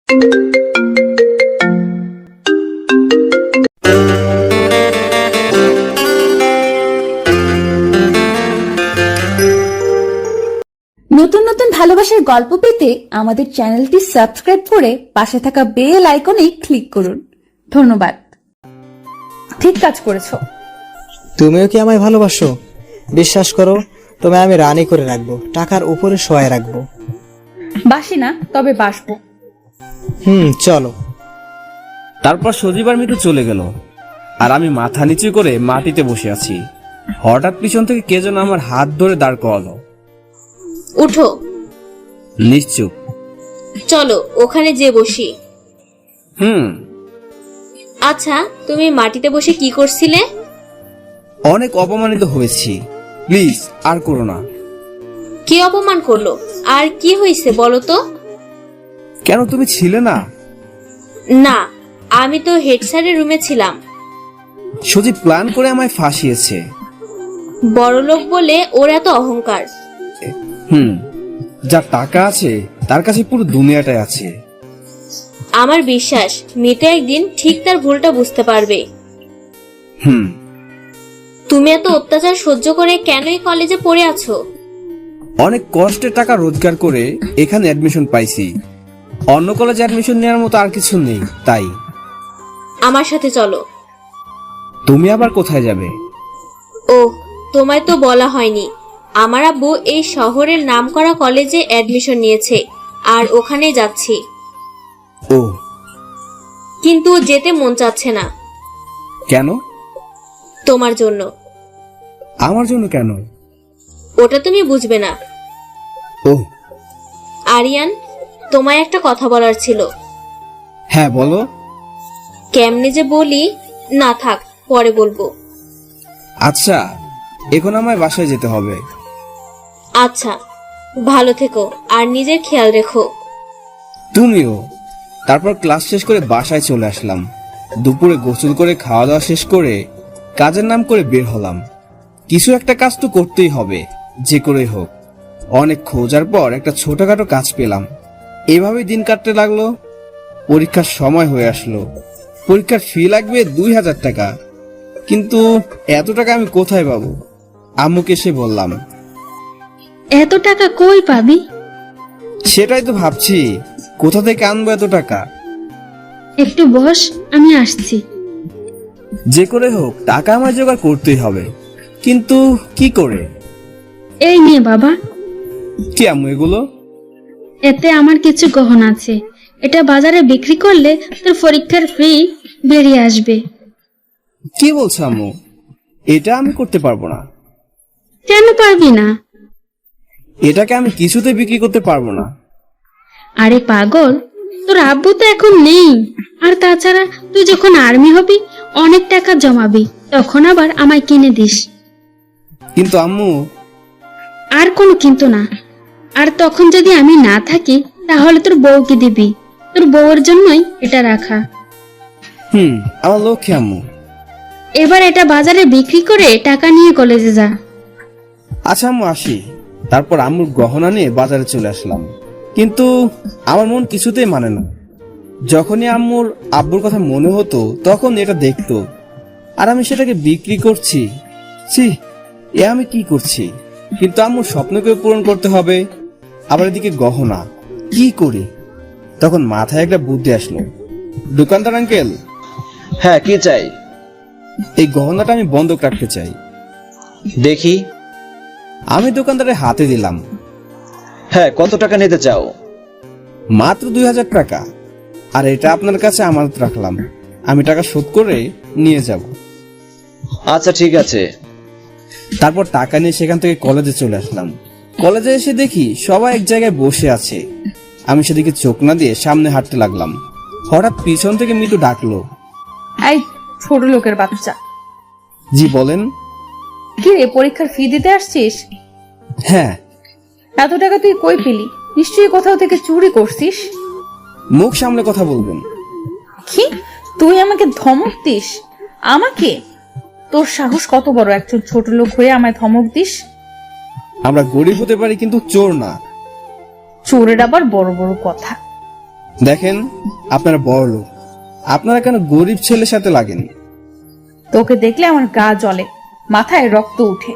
নতুন নতুন ভালোবাসার গল্প পেতে আমাদের চ্যানেলটি সাবস্ক্রাইব করে পাশে থাকা বেল আইকনে ক্লিক করুন। ধন্যবাদ। ঠিক কাজ করেছো। তুমিও কি আমায় ভালোবাসো? বিশ্বাস করো, তোমায় আমি রানী করে রাখবো, টাকার উপরে শোয়ায় রাখবো। বাসি না, তবে বাসবো। চলো। তারপর সজীব আর মিঠু চলে গেল, আর আমি মাথা নিচু করে মাটিতে বসে আছি। হঠাৎ পিছন থেকে কে যেন আমার হাত ধরে দাঁড় করালো। উঠো। নিশ্চুপ। চলো ওখানে যে বসি। আচ্ছা, তুমি মাটিতে বসে কি করছিলে? অনেক অপমানিত হয়েছি, প্লিজ আর করো না। কে অপমান করলো? আর কি হয়েছে বলো তো? কেন, তুমি ছিলে না? না, আমি তো হেড স্যারের রুমে ছিলাম। সজীব প্ল্যান করে আমায় ফাঁসিয়েছে। বড়লোক বলে ওর এত অহংকার। যার টাকা আছে তার কাছে পুরো দুনিয়াটাই আছে। আমার বিশ্বাস মিঠু একদিন ঠিক তার ভুলটা বুঝতে পারবে। তুমি এত অত্যাচার সহ্য করে কেনই কলেজে পড়ে আছো? অনেক কষ্টে টাকা রোজগার করে এখানে অ্যাডমিশন পাইছি। অন্য কলেজে অ্যাডমিশন নেওয়ার মতো আর কিছু নেই, তাই। আমার সাথে চলো। তুমি আবার কোথায় যাবে? ও, তোমায় তো বলা হয়নি, আমার আব্বু এই শহরের নামকরা কলেজে অ্যাডমিশন নিয়েছে, আর ওখানেই যাচ্ছি। ও, কিন্তু যেতে মন চাচ্ছে না। কেন? তোমার জন্য। আমার জন্য কেন? ওটা তুমি বুঝবে না। ও, আরিয়ান, তোমায় একটা কথা বলার ছিল। হ্যাঁ বলো। কেমনে যে বলি, না থাক, পরে বলবো। আচ্ছা, এখন আমায় বাসায় যেতে হবে। আচ্ছা, ভালো থেকো আর নিজের খেয়াল রেখো। তুমিও। তারপর ক্লাস শেষ করে বাসায় চলে আসলাম। দুপুরে গোসল করে খাওয়া দাওয়া শেষ করে কাজের নাম করে বের হলাম। কিছু একটা কাজ তো করতেই হবে, যে করেই হোক। অনেক খোঁজার পর একটা ছোটখাটো কাজ পেলাম। এভাবেই দিন কাটতে লাগলো। পরীক্ষার সময় হয়ে আসলো। পরীক্ষার ফি লাগবে 2000 টাকা, কিন্তু এত টাকা আমি কোথায় পাবো? আম্মুকে এসে বললাম। এত টাকা কই পাবি? সেটাই তো ভাবছি, কোথা থেকে আনবো এত টাকা। একটু বস, আমি আসছি। যে করে হোক টাকা আমার জোগাড় করতেই হবে, কিন্তু কি করে? এই নিয়ে বাবা। কি আম্মু এগুলো? এতে আমার কিছু গহনা আছে, এটা বাজারে বিক্রি করলে তোর পরীক্ষার ফি বেরিয়ে আসবে। কি বলছো আম্মু? এটা আমি করতে পারবো না। কেন পারবি না? এটাকে আমি কিছুতে বিক্রি করতে পারবো না। আরে পাগল, তোর আব্বু তো এখন নেই, আর তাছাড়া তুই যখন আর্মি হবি অনেক টাকা জমাবি, তখন আবার আমায় কিনে দিস। কিন্তু আম্মু। আর কোনো কিন্তু না। আর তখন যদি আমি না থাকি তাহলে তোর বউকে দিবি, তোর বউয়ের জন্যই এটা রাখা। আমার লক্ষ্যে আম্মু। এবার এটা বাজারে বিক্রি করে টাকা নিয়ে কলেজে যা। আচ্ছা আম্মু, আসি। তারপর আম্মুর গহনা নিয়ে বাজারে চলে আসলাম, কিন্তু আমার মন কিছুতেই মানে না। যখনই আব্বুর কথা মনে হতো তখন এটা দেখতো, আর আমি সেটাকে বিক্রি করছি। ছি, এ আমি কি করছি? কিন্তু আম্মুর স্বপ্নকে পূরণ করতে হবে, আবার এদিকে গহনা। কি করি? তখন মাথায় একটা বুদ্ধি আসলো। দোকানদার আঙ্কেল। হ্যাঁ, কি চাই? এই গহনাটা আমি বন্ধক রাখতে চাই। দেখি। আমি দোকানদারের হাতে দিলাম। হ্যাঁ, কত টাকা নিতে চাও? মাত্র 2000 টাকা। আর এটা আপনার কাছে আমানত রাখলাম, আমি টাকা শোধ করে নিয়ে যাব। আচ্ছা, ঠিক আছে। তারপর টাকা নিয়ে সেখান থেকে কলেজে চলে আসলাম। কলেজে এসে দেখি সবাই এক জায়গায় বসে আছে। আমি সেদিকে চোখ না দিয়ে সামনে হাঁটতে লাগলাম। হঠাৎ পিছন থেকে মিঠু ডাকলো। এই ছোট লোকের বাচ্চা। জি বলেন। কি রে, পরীক্ষার ফি দিতে আসছিস? হ্যাঁ। এত টাকা তুই কই পেলি? নিশ্চয়ই কোথাও থেকে চুরি করছিস। মুখ সামলে কথা বলবেন। কি, তুই আমাকে ধমক দিস? আমাকে? তোর সাহস কত বড়, একজন ছোট লোক হয়ে আমায় ধমক দিস? আমরা গরিব হতে পারি কিন্তু চোর না। চোরের আবার বড় বড় কথা। দেখেন, আপনারা বড় লোক, আপনারা কেন গরিব ছেলের সাথে লাগেন? তোকে দেখলে আমার গা জ্বলে, মাথায় রক্ত উঠে।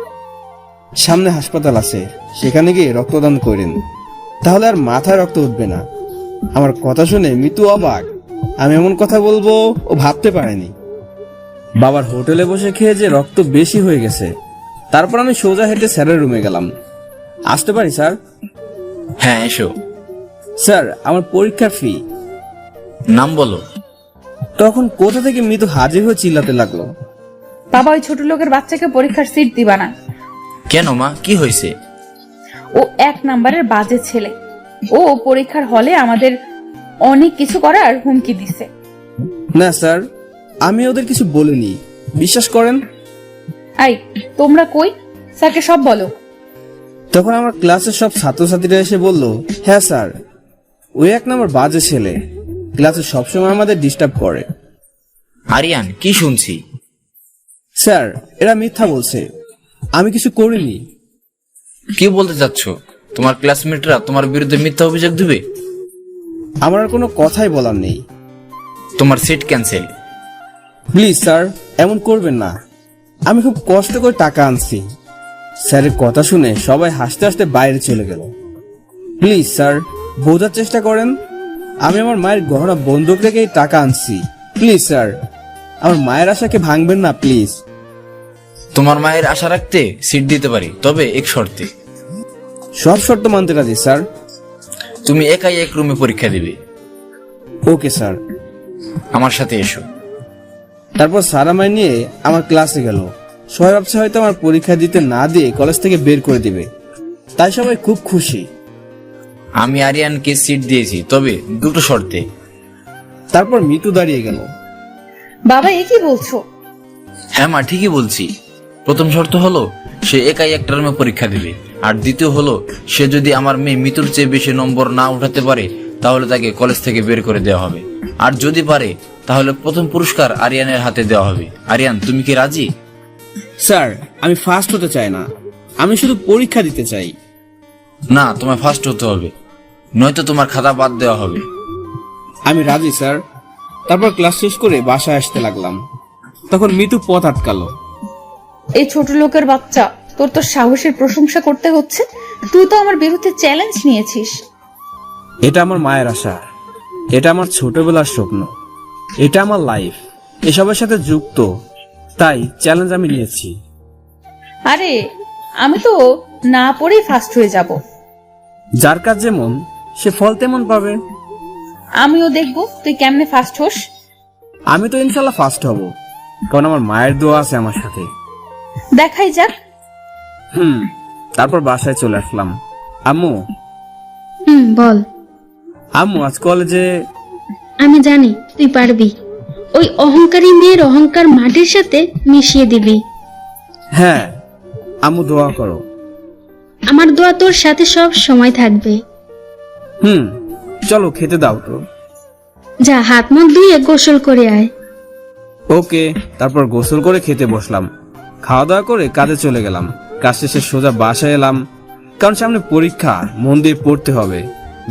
সামনে হাসপাতাল আছে, সেখানে গিয়ে রক্তদান করেন, তাহলে আর মাথায় রক্ত উঠবে না। আমার কথা শুনে মিতু অবাক। আমি এমন কথা বলবো ও ভাবতে পারেনি। বাবার হোটেলে বসে খেয়ে যে রক্ত বেশি হয়ে গেছে। তারপর আমি সোজা হেঁটে স্যারের রুমে গেলাম। আসতে পারি স্যার? হ্যাঁ, এসো। স্যার, আমার পরীক্ষার ফি। নাম বলো। তখন কোথা থেকে মিতু হাজির হয়ে চিল্লাতে লাগলো। বাবা, ওই ছোট লোকের বাচ্চাকে পরীক্ষার সিট দিবা না। কেন মা, কি হয়েছে? ও 1 নাম্বারের বাজে ছেলে। ও পরীক্ষার হলে আমাদের অনেক কিছু করার হুমকি দিছে। না স্যার, আমি ওদের কিছু বলিনি, বিশ্বাস করেন। আই, তোমরা কই? স্যারকে সব বলো। তখন আমার ক্লাসের সব ছাত্রছাত্রীরা এসে বলল, হ্যাঁ স্যার, ওই 1 নম্বর বাজে ছেলে, ক্লাসে সবসময় আমাদের ডিস্টার্ব করে। আরিয়ান, কি শুনছি? স্যার, এরা মিথ্যা বলছে, আমি কিছু করিনি। কি বলতে চাচ্ছ? তোমার ক্লাসমেটরা তোমার বিরুদ্ধে মিথ্যা অভিযোগ দিবে? আমার আর কোনো কথাই বলার নেই। তোমার সিট ক্যান্সেল। প্লিজ স্যার, এমন করবেন না, আমি খুব কষ্ট করে টাকা আনছি। স্যারের কথা শুনে সবাই হাসতে হাসতে বাইরে চলে গেল। প্লিজ স্যার, বোঝার চেষ্টা করেন, আমি আমার মায়ের গহনা বন্দুক রেখে এই টাকা আনছি। প্লিজ স্যার, আমার মায়ের আশাকে ভাঙবেন না প্লিজ। তোমার মায়ের আশা রাখতে সিট দিতে পারি, তবে এক শর্তে। সব শর্ত মানতে রাজি স্যার। তুমি একাই এক রুমে পরীক্ষা দিবে। Okay sir. আমার সাথে এসো। তারপর স্যার আমায় নিয়ে আমার ক্লাসে গেল। সবাই ভাবছে হয়তো আমার পরীক্ষা দিতে না দিয়ে কলেজ থেকে বের করে দিবে, তাই সবাই খুব খুশি। আমি আরিয়ানকে সিট দিয়েছি, তবে দুটো শর্তে। তারপর মিতু দাঁড়িয়ে গেল। বাবা, এ কি বলছো? হ্যাঁ মা, ঠিকই বলছি। প্রথম শর্ত হলো সে একাই একটা রুমে পরীক্ষা দিবে, আর দ্বিতীয় হলো সে যদি আমার মেয়ে মিতুর চেয়ে বেশি নম্বর না উঠাতে পারে তাহলে তাকে কলেজ থেকে বের করে দেওয়া হবে, আর যদি পারে তাহলে প্রথম পুরস্কার আরিয়ানের হাতে দেওয়া হবে। আরিয়ান, তুমি কি রাজি? স্যার, আমি ফার্স্ট হতে চাই না, আমি শুধু পরীক্ষা দিতে চাই। না, তোমায় ফার্স্ট হতে হবে, নয়তো তোমার খাতা বাদ দেওয়া হবে। আমি রাজি স্যার। তারপর ক্লাস শেষ করে বাসায় আসতে লাগলাম। তখন মিতু পথ আটকালো। এই ছোট লোকের বাচ্চা, তোর তো সাহসের প্রশংসা করতে হচ্ছে। তুই তো আমার বিরুদ্ধে চ্যালেঞ্জ নিয়েছিস। এটা আমার মায়ের আশা, এটা আমার ছোটবেলার স্বপ্ন, এটা আমার লাইফ, এসবের সাথে যুক্ত, তাই চ্যালেঞ্জ আমি নিয়েছি। আরে, আমি তো না পড়েই ফার্স্ট হয়ে যাব। যার কাজ যেমন সে ফল তেমন পাবে। আমিও দেখবো তুই কেমনে ফার্স্ট হোস। আমি তো ইনশাল্লাহ ফার্স্ট হব, কারণ আমার মায়ের দোয়া আছে আমার সাথে। দেখাই যাক। তারপর বাসায় চলে আসলাম। আম্মু, বল। আম্মু আজ কলেজে। আমি জানি তুই পারবি। ওই অহংকারী মেয়ের অহংকার মাটির সাথে মিশিয়ে দিবি। হ্যাঁ আম্মু, দোয়া করো। আমার দোয়া তোর সাথে সব সময় থাকবে। চলো খেতে দাও তো। যা, হাত মুখ ধুয়ে গোসল করে আয়। ওকে। তারপর গোসল করে খেতে বসলাম। খাওয়া দাওয়া করে কাজে চলে গেলাম। কাজ শেষে সোজা বাসায় এলাম, কারণ সামনে পরীক্ষা, মন দিয়ে পড়তে হবে।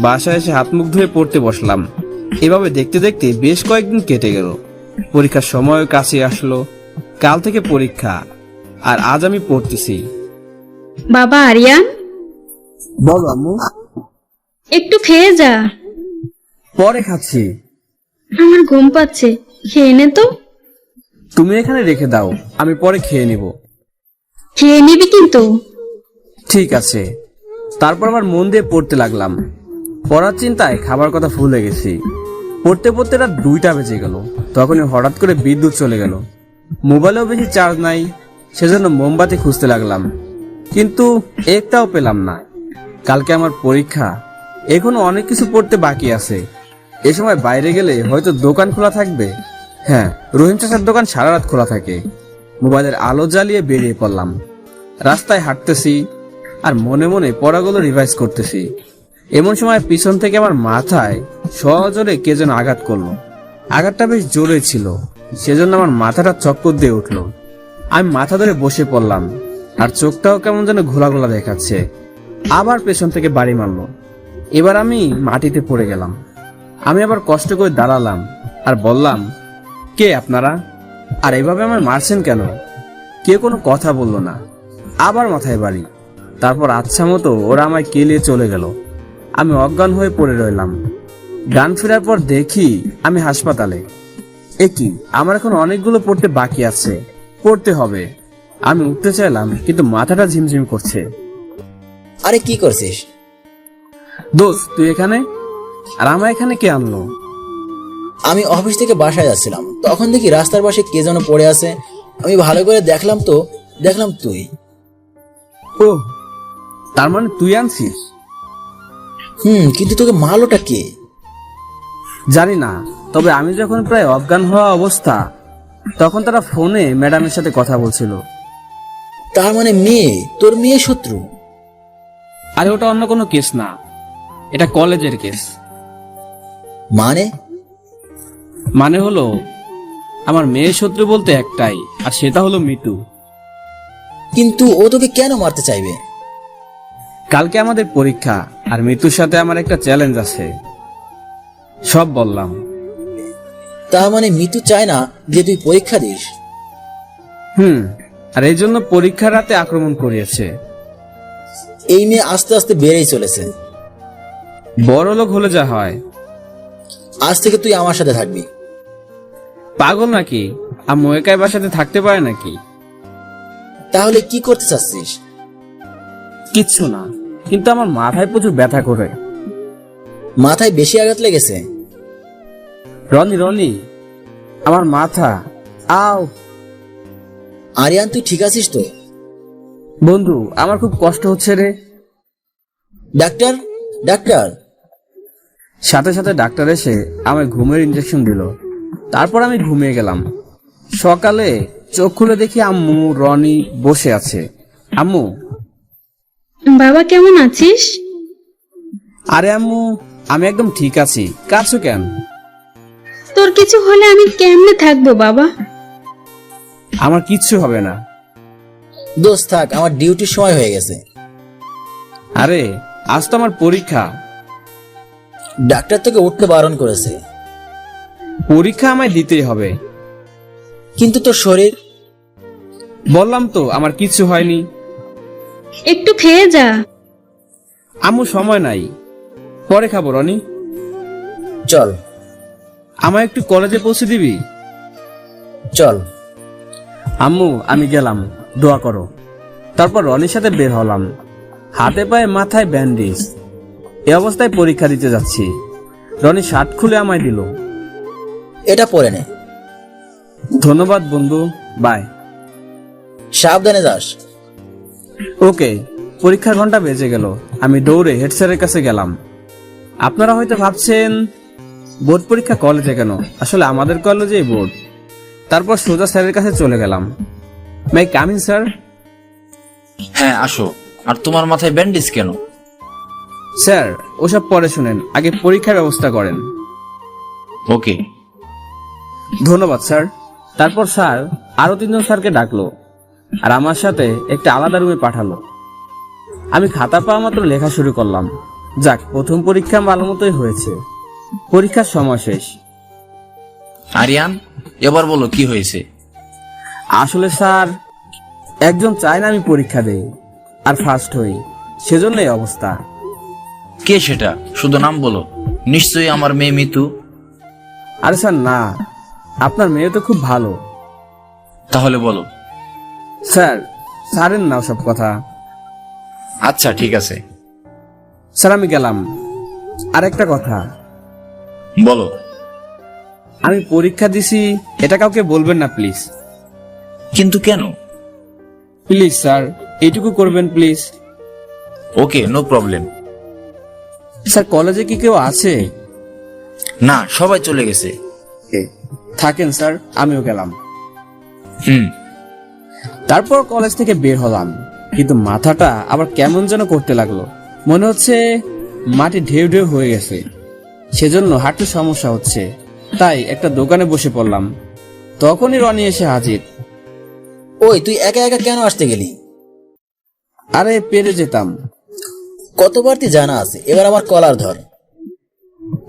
বাসায় এসে হাত মুখ ধুয়ে পড়তে বসলাম। এভাবে দেখতে দেখতে বেশ কয়েকদিন কেটে গেল। পরীক্ষার সময় কাছে আসলো। কাল থেকে পরীক্ষা, আর আজ আমি পড়তেছি। বাবা আরিয়ান, বলো আম্মু। একটু খেয়ে যা। পরে খাচ্ছি। আমার ঘুম পাচ্ছে, খেয়ে নে তো। তুমি এখানে রেখে দাও, আমি পরে খেয়ে নিব। খেয়ে নিবি কিন্তু। ঠিক আছে। তারপর আবার মন দিয়ে পড়তে লাগলাম। পড়ার চিন্তায় খাবার কথা ভুলে গেছি। পড়তে পড়তে রাত 2টা বেজে গেল। তখনই হঠাৎ করে বিদ্যুৎ চলে গেল। মোবাইলেও বেশি চার্জ নাই, সেজন্য মোমবাতি খুঁজতে লাগলাম, কিন্তু একটাও পেলাম না। কালকে আমার পরীক্ষা, এখনো অনেক কিছু পড়তে বাকি আছে। এ সময় বাইরে গেলে হয়তো দোকান খোলা থাকবে। হ্যাঁ, রহিম চাচার দোকান সারা রাত খোলা থাকে। মোবাইলের আলো জ্বালিয়ে বেরিয়ে পড়লাম। রাস্তায় হাঁটতেছি আর মনে মনে পড়াগুলো রিভাইজ করতেছি। এমন সময় পিছন থেকে আমার মাথায় সজোরে কে যেন আঘাত করলো। আঘাতটা বেশ জোরে ছিল, সেজন্য আমার মাথাটা চক্কর দিয়ে উঠলো। আমি মাথা ধরে বসে পড়লাম, আর চোখটাও কেমন যেন ঘোলা ঘোলা দেখাচ্ছে। আবার পেছন থেকে বাড়ি মারলো। এবার আমি মাটিতে পড়ে গেলাম। আমি আবার কষ্ট করে দাঁড়ালাম আর বললাম, কে আপনারা, আর এভাবে আমায় মারছেন কেন? কেউ কোনো কথা বলল না। আবার মাথায় বাড়ি। তারপর আচ্ছা মতো ওরা আমায় কেলিয়ে চলে গেল। আমি অজ্ঞান হয়ে পড়ে রইলাম। গান ফেরার পর দেখি আমি হাসপাতালে। এ কি, আমার এখন অনেকগুলো পড়তে বাকি আছে, পড়তে হবে। আমি উঠতে চাইলাম কিন্তু মাথাটা ঝিমঝিম করছে। আরে কি করছিস? দোস্ত তুই এখানে, আর আমার এখানে কে আনলো? আমি অফিস থেকে বাসায় যাচ্ছিলাম, তখন দেখি রাস্তার পাশে কে যেন পড়ে আছে। আমি ভালো করে দেখলাম তো, দেখলাম তুই। ও, তার মানে তুই আনছিস? কিন্তু তোকে মারলোটা কে? জানি না, তবে আমি যখন প্রায় অজ্ঞান হওয়া অবস্থা, তখন তারা ফোনে ম্যাডামের সাথে কথা বলছিল। তার মানে মেয়ে, তোর মেয়ে শত্রু? আরে ওটা অন্য কোনো কেস না, এটা কলেজের কেস। মানে হলো আমার মেয়ে শত্রু বলতে একটাই, আর সেটা হলো মিতু। কিন্তু ও তোকে কেন মারতে চাইবে? কালকে আমাদের পরীক্ষা, আর মিতুর সাথে আমার একটা চ্যালেঞ্জ আছে। সব বললাম। তার মানে মিতু চায় না যে তুই পরীক্ষা দিস? আর এই জন্য পরীক্ষার রাতে আক্রমণ করিয়েছে। এই মেয়ে আস্তে আস্তে বেড়েই চলেছে। বড় লোক হলে যা হয়। আজ থেকে তুই আমার সাথে থাকবি। পাগল নাকি? আম্মু একাই বাসাতে থাকতে পারে নাকি? তাহলে কি করতে চাচ্ছিস? কিচ্ছু না, কিন্তু আমার মাথায় প্রচুর ব্যথা করে। মাথায় বেশি আঘাত লেগেছে? রনি, আমার মাথা। আও আরিয়ান, তুই ঠিক আছিস তো? বন্ধু, আমার খুব কষ্ট হচ্ছে রে। Doctor, doctor. সাথে সাথে ডাক্তার এসে আমায় ঘুমের ইনজেকশন দিল। তারপর আমি ঘুমিয়ে গেলাম। সকালে চোখ খুলে দেখি আম্মু, রনি বসে আছে। আম্মু, বাবা কেমন আছিস? আরে আম্মু, আমি একদম ঠিক আছি। কাঁদছো কেন? তোর কিছু হলে আমি কেমনে থাকবো বাবা? আমার কিচ্ছু হবে না। দোস্ত থাক, আমার ডিউটির সময় হয়ে গেছে। আরে আজ তো আমার পরীক্ষা। ডাক্তার তোকে উঠতে বারণ করেছে। পরীক্ষা আমায় দিতেই হবে। কিন্তু তোর শরীর? বললাম তো আমার কিচ্ছু হয়নি। একটু খেয়ে যা। আম্মু সময় নাই, পরে খাবো। রনি, চল। আমায় একটু কলেজে পৌঁছে দিবি? চল। আম্মু আমি গেলাম, দোয়া করো। তারপর রনির সাথে বের হলাম। হাতে পায়ে মাথায় ব্যান্ডেজ। এই অবস্থায় পরীক্ষা দিতে যাচ্ছি। রনি শার্ট খুলে আমায় দিল। এটা পরে নে। ধন্যবাদ বন্ধু, বাই। সাবধানে যাস। ওকে। পরীক্ষার ঘন্টা বেজে গেল। আমি দৌড়ে হেড স্যারের কাছে গেলাম। আপনারা হয়তো ভাবছেন বোর্ড পরীক্ষা কলেজে কেন? আসলে আমাদের কলেজেই বোর্ড। তারপর সোজা স্যারের কাছে চলে গেলাম। মাই কামিং স্যার? হ্যাঁ আসো। আর তোমার মাথায় ব্যান্ডেজ কেন? স্যার ওসব পরে শুনেন, আগে পরীক্ষার ব্যবস্থা করেন। ওকে। ধন্যবাদ স্যার। তারপর স্যার আরো 3 জন স্যারকে ডাকলো, আর আমার সাথে একটা আলাদা রুমে পাঠালো। আমি খাতা পাওয়া মাত্র লেখা শুরু করলাম। যাক, প্রথম পরীক্ষা ভালো মতোই হয়েছে। পরীক্ষার সময় শেষ। আরিয়ান, এবার বলো কি হয়েছে? আসলে স্যার, একজন চায় না আমি পরীক্ষা দেই আর ফার্স্ট হই, সেজন্য এই অবস্থা। কে সেটা? শুধু নাম বলো। নিশ্চয়ই আমার মেয়ে মিতু। আরে স্যার না, আপনার মেয়ে তো খুব ভালো। তাহলে বলো। স্যার ছাড়েন না সব কথা। আচ্ছা ঠিক আছে। স্যার আমি গেলাম। আর একটা কথা, বলো। আমি পরীক্ষা দিছি এটা কাউকে বলবেন না প্লিজ। কিন্তু কেন? প্লিজ স্যার, এইটুকু করবেন please. Okay, no problem. Sir কলেজে কি কেউ আছে? না, সবাই চলে গেছে। থাকেন স্যার, আমিও গেলাম। হুম। তারপর কলেজ থেকে বের হলাম, কিন্তু মাথাটা আবার কেমন যেন করতে লাগলো। মনে হচ্ছে মাটি ঢেউ ঢেউ হয়ে গেছে, সেজন্য হাঁটতে সমস্যা হচ্ছে। তাই একটা দোকানে বসে পড়লাম। তখনই রনি এসে হাজির। ওই তুই একা একা কেন আসতে গেলি? আরে পেরে যেতাম। কতবার তুই জানা আছে, এবার আমার কলার ধর।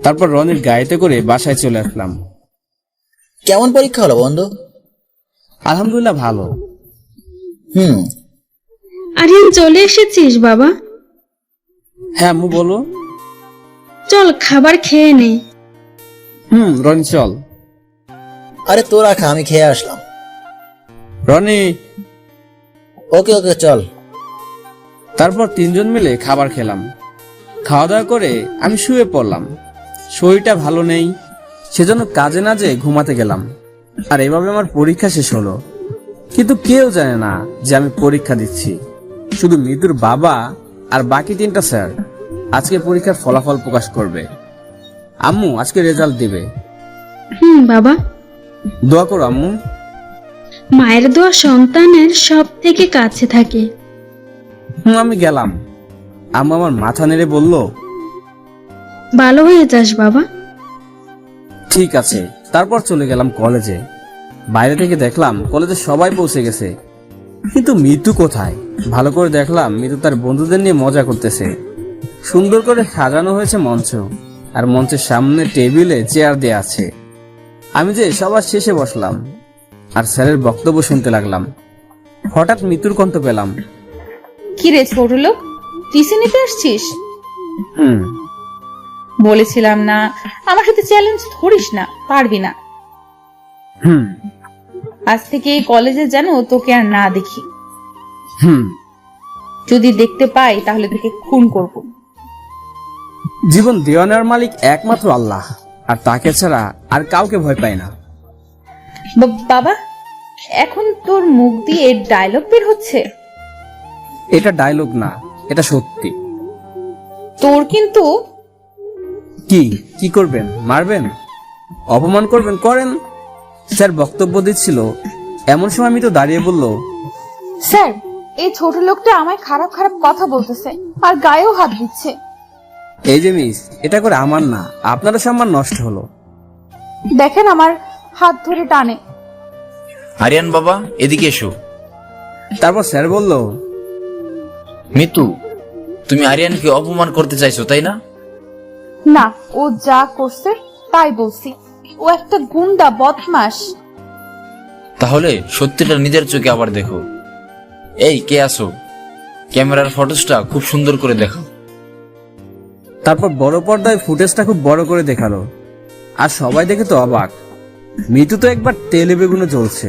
তারপর রনির গাড়িতে করে বাসায় চলে আসলাম। কেমন পরীক্ষা হলো বন্ধু? আলহামদুলিল্লাহ ভালো। হুম। আরিয়ান চলে এসেছিস বাবা? হ্যাঁ আম্মু বলো। চল খাবার খেয়ে নে। রনি চল। আরে তোরা খা, আমি খেয়ে আসলাম। রনি। ওকে ওকে চল। তারপর তিনজন মিলে খাবার খেলাম। খাওয়া দাওয়া করে আমি শুয়ে পড়লাম। শরীরটা ভালো নেই, সেজন্য কাজে না যেয়ে ঘুমাতে গেলাম। আর এভাবে আমার পরীক্ষা শেষ হলো। কিন্তু কেউ জানে না যে আমি পরীক্ষা দিচ্ছি। শুধু মৃদুর বাবা আর বাকি 3টা স্যার আজকে পরীক্ষার ফলাফল প্রকাশ করবে। আম্মু আজকে রেজাল্ট দিবে। বাবা। দোয়া করো আম্মু। মায়ের দোয়া সন্তানের সব থেকে কাছে থাকে। আমি গেলাম। আম্মু আমার মাথা নেড়ে বলল, ভালো হয়ে যাস বাবা। ঠিক আছে। তারপর চলে গেলাম কলেজে। বাইরে থেকে দেখলাম কলেজে সবাই পৌঁছে গেছে, কিন্তু মিতু কোথায়? ভালো করে দেখলাম মিতু তার বন্ধুদের নিয়ে মজা করতেছে। সুন্দর করে সাজানো হয়েছে মঞ্চ, আর মঞ্চের সামনে টেবিলে চেয়ার দেয়া আছে। আমি যে সবার শেষে বসলাম আর স্যারের বক্তব্য শুনতে লাগলাম। হঠাৎ মিতুর কণ্ঠ পেলাম। কি রে ছোট লোক, টিসি নিতে আসছিস? হুম। বলেছিলাম না আমার সাথে চ্যালেঞ্জ ধরিস না, পারবি না। হুম। আজ থেকে এই কলেজে যেন তোকে আর না দেখি। হুম। যদি দেখতে পাই তাহলে তোকে খুন করব। জীবন দেওয়া নেওয়ার মালিক একমাত্র আল্লাহ, আর তাকে ছাড়া আর কাউকে ভয় পায় না। বাবা, এখন তোর মুখ দিয়ে ডায়লগ বের হচ্ছে? এটা ডায়লগ না, এটা সত্যি। তোর কিন্তু কি করবেন? মারবেন? অপমান করবেন? করেন। স্যার বক্তব্য দিচ্ছিল, এমন সময় আমি তো দাঁড়িয়ে বলল, স্যার, এই ছোট লোকটা আমায় খারাপ খারাপ কথা বলতেছে আর গায়েও হাত দিচ্ছে। এই যে মিস, এটা করে আমার না, আপনারও সম্মান নষ্ট হলো। দেখেন আমার হাত ধরে টানে। আরিয়ান বাবা, এদিকে এসো। তারপর স্যার বলল, মিতু, তুমি আরিয়ানকে অপমান করতে চাইছো তাই না? না, ও যা করছে তাই বলছি। ও একটা গুন্ডা, বদমাশ। তাহলে সত্যিটা নিজের চোখে আবার দেখো। এই কে আছো? ক্যামেরার ফটোসটা খুব সুন্দর করে দেখো। তারপর বড় পর্দায় ফুটেজটা খুব বড় করে দেখালো, আর সবাই দেখে তো অবাক। মিতু তো একবার তেলে বেগুনে জ্বলছে।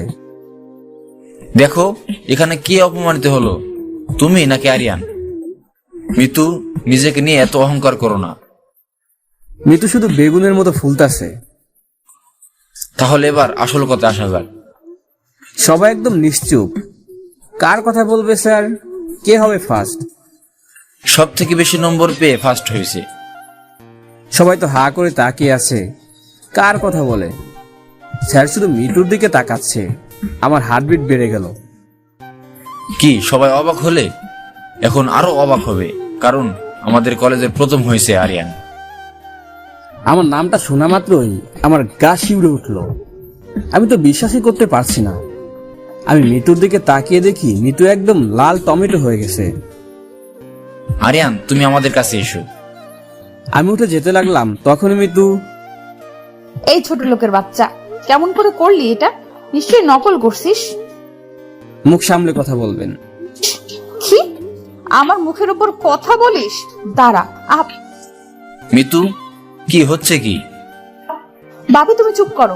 দেখো এখানে কে অপমানিত হলো, তুমি নাকি আরিয়ান? মিতু, নিজেকে নিয়ে এত অহংকার করো না। মিতু শুধু বেগুনের মতো ফুলতাছে। তাহলে এবার আসল কথা আসা যাক। সবাই একদম নিশ্চুপ। কার কথা বলবে স্যার? কে হবে ফার্স্ট? সব থেকে বেশি নম্বর পেয়ে ফার্স্ট হয়েছে। সবাই তো হা করে তাকিয়ে আছে। কার কথা বলে? স্যার শুধু মিতুর দিকে তাকাচ্ছে। আমার হার্টবিট বেড়ে গেল। কি সবাই অবাক হলে? এখন আরো অবাক হবে, কারণ আমাদের কলেজের প্রথম হয়েছে আরিয়ান। আমার নামটা শোনা মাত্রই আমার গা শিউরে উঠল। আমি তো বিশ্বাসই করতে পারছি না। আমি মিতুর দিকে তাকিয়ে দেখি মিতু একদম লাল টমেটো হয়ে গেছে। আরিয়ান, তুমি আমাদের কাছে এসো। আমি উঠে যেতে লাগলাম, তখনই মিতু, এই ছোট লোকের বাচ্চা, কেমন করে করলি এটা? নিশ্চয়ই নকল করছিস। মুখ সামলে কথা বলবেন। কি? আমার মুখের উপর কথা বলিস? দাঁড়া। মিতু, কি হচ্ছে কি? বাবু তুমি চুপ করো।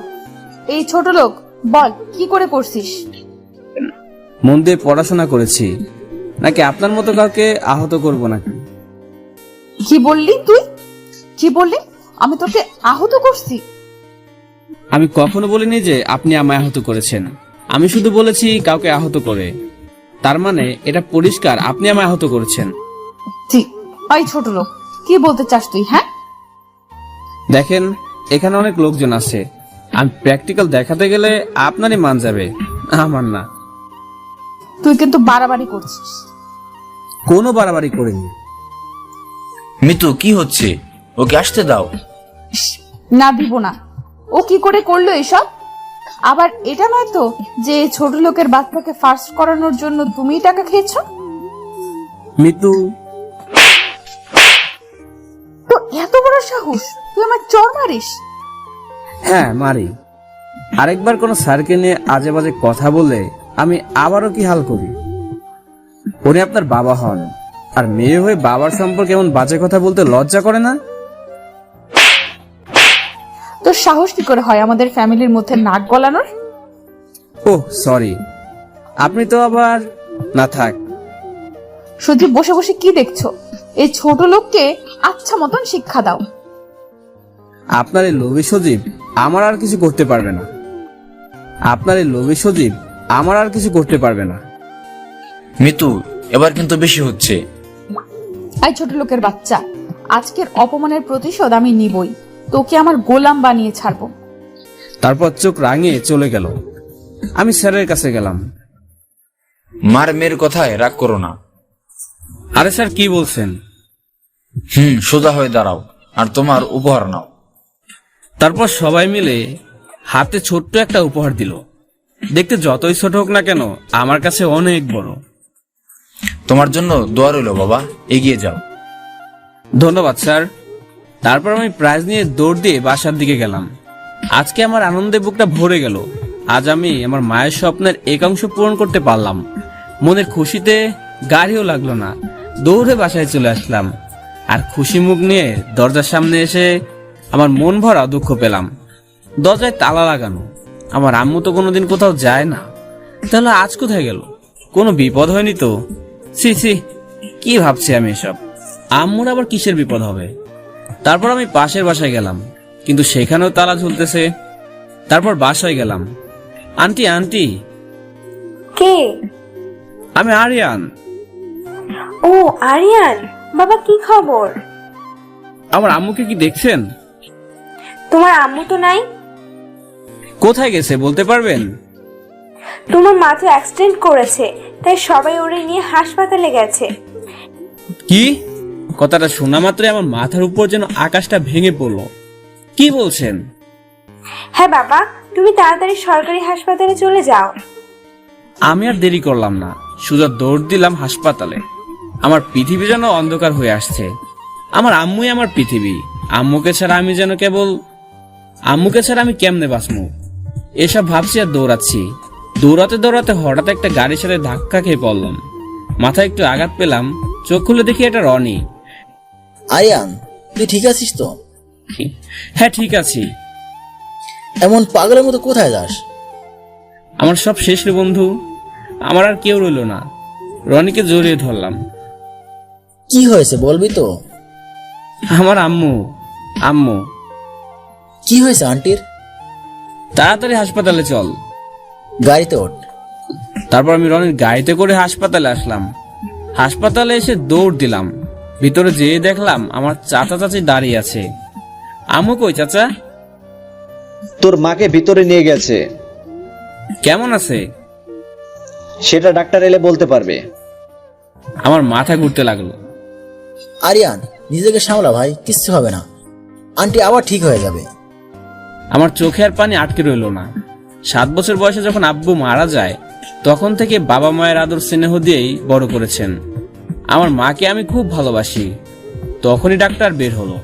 এই ছোট লোক, বল কি করে করছিস? মন দিয়ে পড়াশোনা করেছি, নাকি আপনার মতো কাউকে আহত করব নাকি? কি বললি তুই? কি বললি? আমি তোকে আহত করছি? আমি কখনো বলিনি যে আপনি আমায় আহত করেছেন। আমি শুধু বলেছি কাউকে আহত করে। তার মানে এটা পরিষ্কার আপনি আমায় আহত করেছেন। জি। ওই ছোট লোক, কি বলতে চাস তুই? হ্যাঁ, দেখেন, এখানে অনেক লোকজন আছে। আমি প্র্যাকটিক্যাল দেখাতে গেলে আপনারই মান যাবে, আমার না। তুই কিন্তু বাড়াবাড়ি করছিস। কোনো বাড়াবাড়ি করিনি। মিতু, কি হচ্ছে? ওকে আসতে দাও। না, দিব না। ও কি করে করলো এসব? আবার এটা নয় তো যে ছোট লোকের বাচ্চাকে ফার্স্ট করানোর জন্য তুমি টাকা খেয়েছো? মিতু, তো এত বড় সাহস, তুই আমার চর মারিস? হ্যাঁ মারি। আরেকবার কোনো স্যারকে নিয়ে আজে বাজে কথা বলে আমি আবারও কি হাল করি। উনি আপনার বাবা হন, আর মেয়ে হয়ে বাবার সম্পর্কে এমন বাজে কথা বলতে লজ্জা করে না? তোর সাহস কি করে হয় আমাদের ফ্যামিলির মধ্যে নাক গলানোর? ওহ সরি, আপনি তো আবার না থাক। শুধু বসে বসে কি দেখছো? এই ছোট লোককে আচ্ছা মতন শিক্ষা দাও। আপনার এই লোভী সজীব আমার আর কিছু করতে পারবে না। আপনার এই লোভী সজীব আমার আর কিছু করতে পারবে না। মিতু, এবার কিন্তু বেশি হচ্ছে। এই ছোট লোকের বাচ্চা, আজকের অপমানের প্রতিশোধ আমি নিবই। তোকে আমার গোলাম বানিয়ে ছাড়বো। তারপর চোখ রাঙিয়ে চলে গেল। আমি স্যারের কাছে গেলাম। মার মেয়ের কথায় রাগ করো না। আরে স্যার কি বলছেন? সোজা হয়ে দাঁড়াও আর তোমার উপহার নাও। তারপর সবাই মিলে হাতে ছোট্ট একটা উপহার দিল। দেখতে যতই ছোট হোক না কেন আমার কাছে অনেক বড়। তোমার জন্য দোয়া রইল বাবা, এগিয়ে যাও। ধন্যবাদ স্যার। তারপর আমি প্রাইজ নিয়ে দৌড় দিয়ে বাসার দিকে গেলাম। আজকে আমার আনন্দে বুকটা ভরে গেল। আজ আমি আমার মায়ের স্বপ্নের একাংশ পূরণ করতে পারলাম। মনের খুশিতে গাড়িও লাগলো না, দৌড়ে বাসায় চলে আসলাম। আর খুশি মুখ নিয়ে দরজার সামনে এসে আমার মন ভরা দুঃখ পেলাম। দরজায় তালা লাগানো। আমার আম্মু তো কোনোদিন কোথাও যায় না, তাহলে আজ কোথায় গেল? কোনো বিপদ হয়নি তো? ছি ছি, কি ভাবছি আমি এসব? আম্মুর আবার কিসের বিপদ হবে? তারপর আমি পাশের বাসায় গেলাম, কিন্তু সেখানেও তালা ঝুলতেছে। তারপর বাসায় গেলাম। আন্টি আন্টি, কে? আমি আরিয়ান। ও আরিয়ান, বাবা কি খবর? আমার আম্মুকে কি দেখছেন? তোমার আম্মু তো নাই। কোথায় গেছে বলতে পারবেন? তোমার মা তো অ্যাক্সিডেন্ট করেছে, তাই সবাই ওরে নিয়ে হাসপাতালে গেছে। কি? কথাটা শোনা মাত্রই আমার মাথার উপর যেন আকাশটা ভেঙে পড়লো। কি বলছেন? হ্যাঁ বাবা, তুমি তাড়াতাড়ি সরকারি হাসপাতালে চলে যাও। আমি আর দেরি করলাম না, সোজা দৌড় দিলাম হাসপাতালে। আমার পৃথিবী যেন অন্ধকার হয়ে আসছে। আমার আম্মুই আমার পৃথিবী। আম্মুকে ছাড়া আমি কেমনে বাঁচবো? এসব ভাবছি আর দৌড়াচ্ছি। দৌড়াতে দৌড়াতে হঠাৎ একটা গাড়ির সাথে ধাক্কা খেয়ে পড়লাম। মাথায় একটু আঘাত পেলাম। চোখ খুলে দেখি এটা রনি। আরিয়ান, তুই ঠিক আছিস তো? হ্যাঁ ঠিক আছি। এমন পাগলের মতো কোথায় যাস? আমার সব শেষ রে বন্ধু। আমার আর কেউ রইল না। রনিকে জড়িয়ে ধরলাম। কি হয়েছে বলবি তো? আমার আম্মু। কি হয়েছে আন্টির? তাড়াতাড়ি হাসপাতালে চল। গাড়িতে ওঠ। তারপর আমি রনির গাড়িতে করে হাসপাতালে আসলাম। হাসপাতালে এসে দৌড় দিলাম। ভিতরে যেয়ে দেখলাম আমার চাচা চাচি দাঁড়িয়ে আছে। আম্মু কই চাচা? তোর মাকে ভিতরে নিয়ে গেছে। কেমন আছে? সেটা ডাক্তার এলে বলতে পারবে। আমার মাথা ঘুরতে লাগলো। আরিয়ান, নিজেকে সামলা ভাই, কিচ্ছু হবে না। আন্টি আবার ঠিক হয়ে যাবে। আমার চোখে আর পানি আটকে রইল না। 7 বছর বয়সে যখন আব্বু মারা যায়, তখন থেকে বাবা মায়ের আদর স্নেহ দিয়েই বড় করেছেন। আমার মাকে আমি খুব ভালোবাসি। তখনই ডাক্তার বের হলো।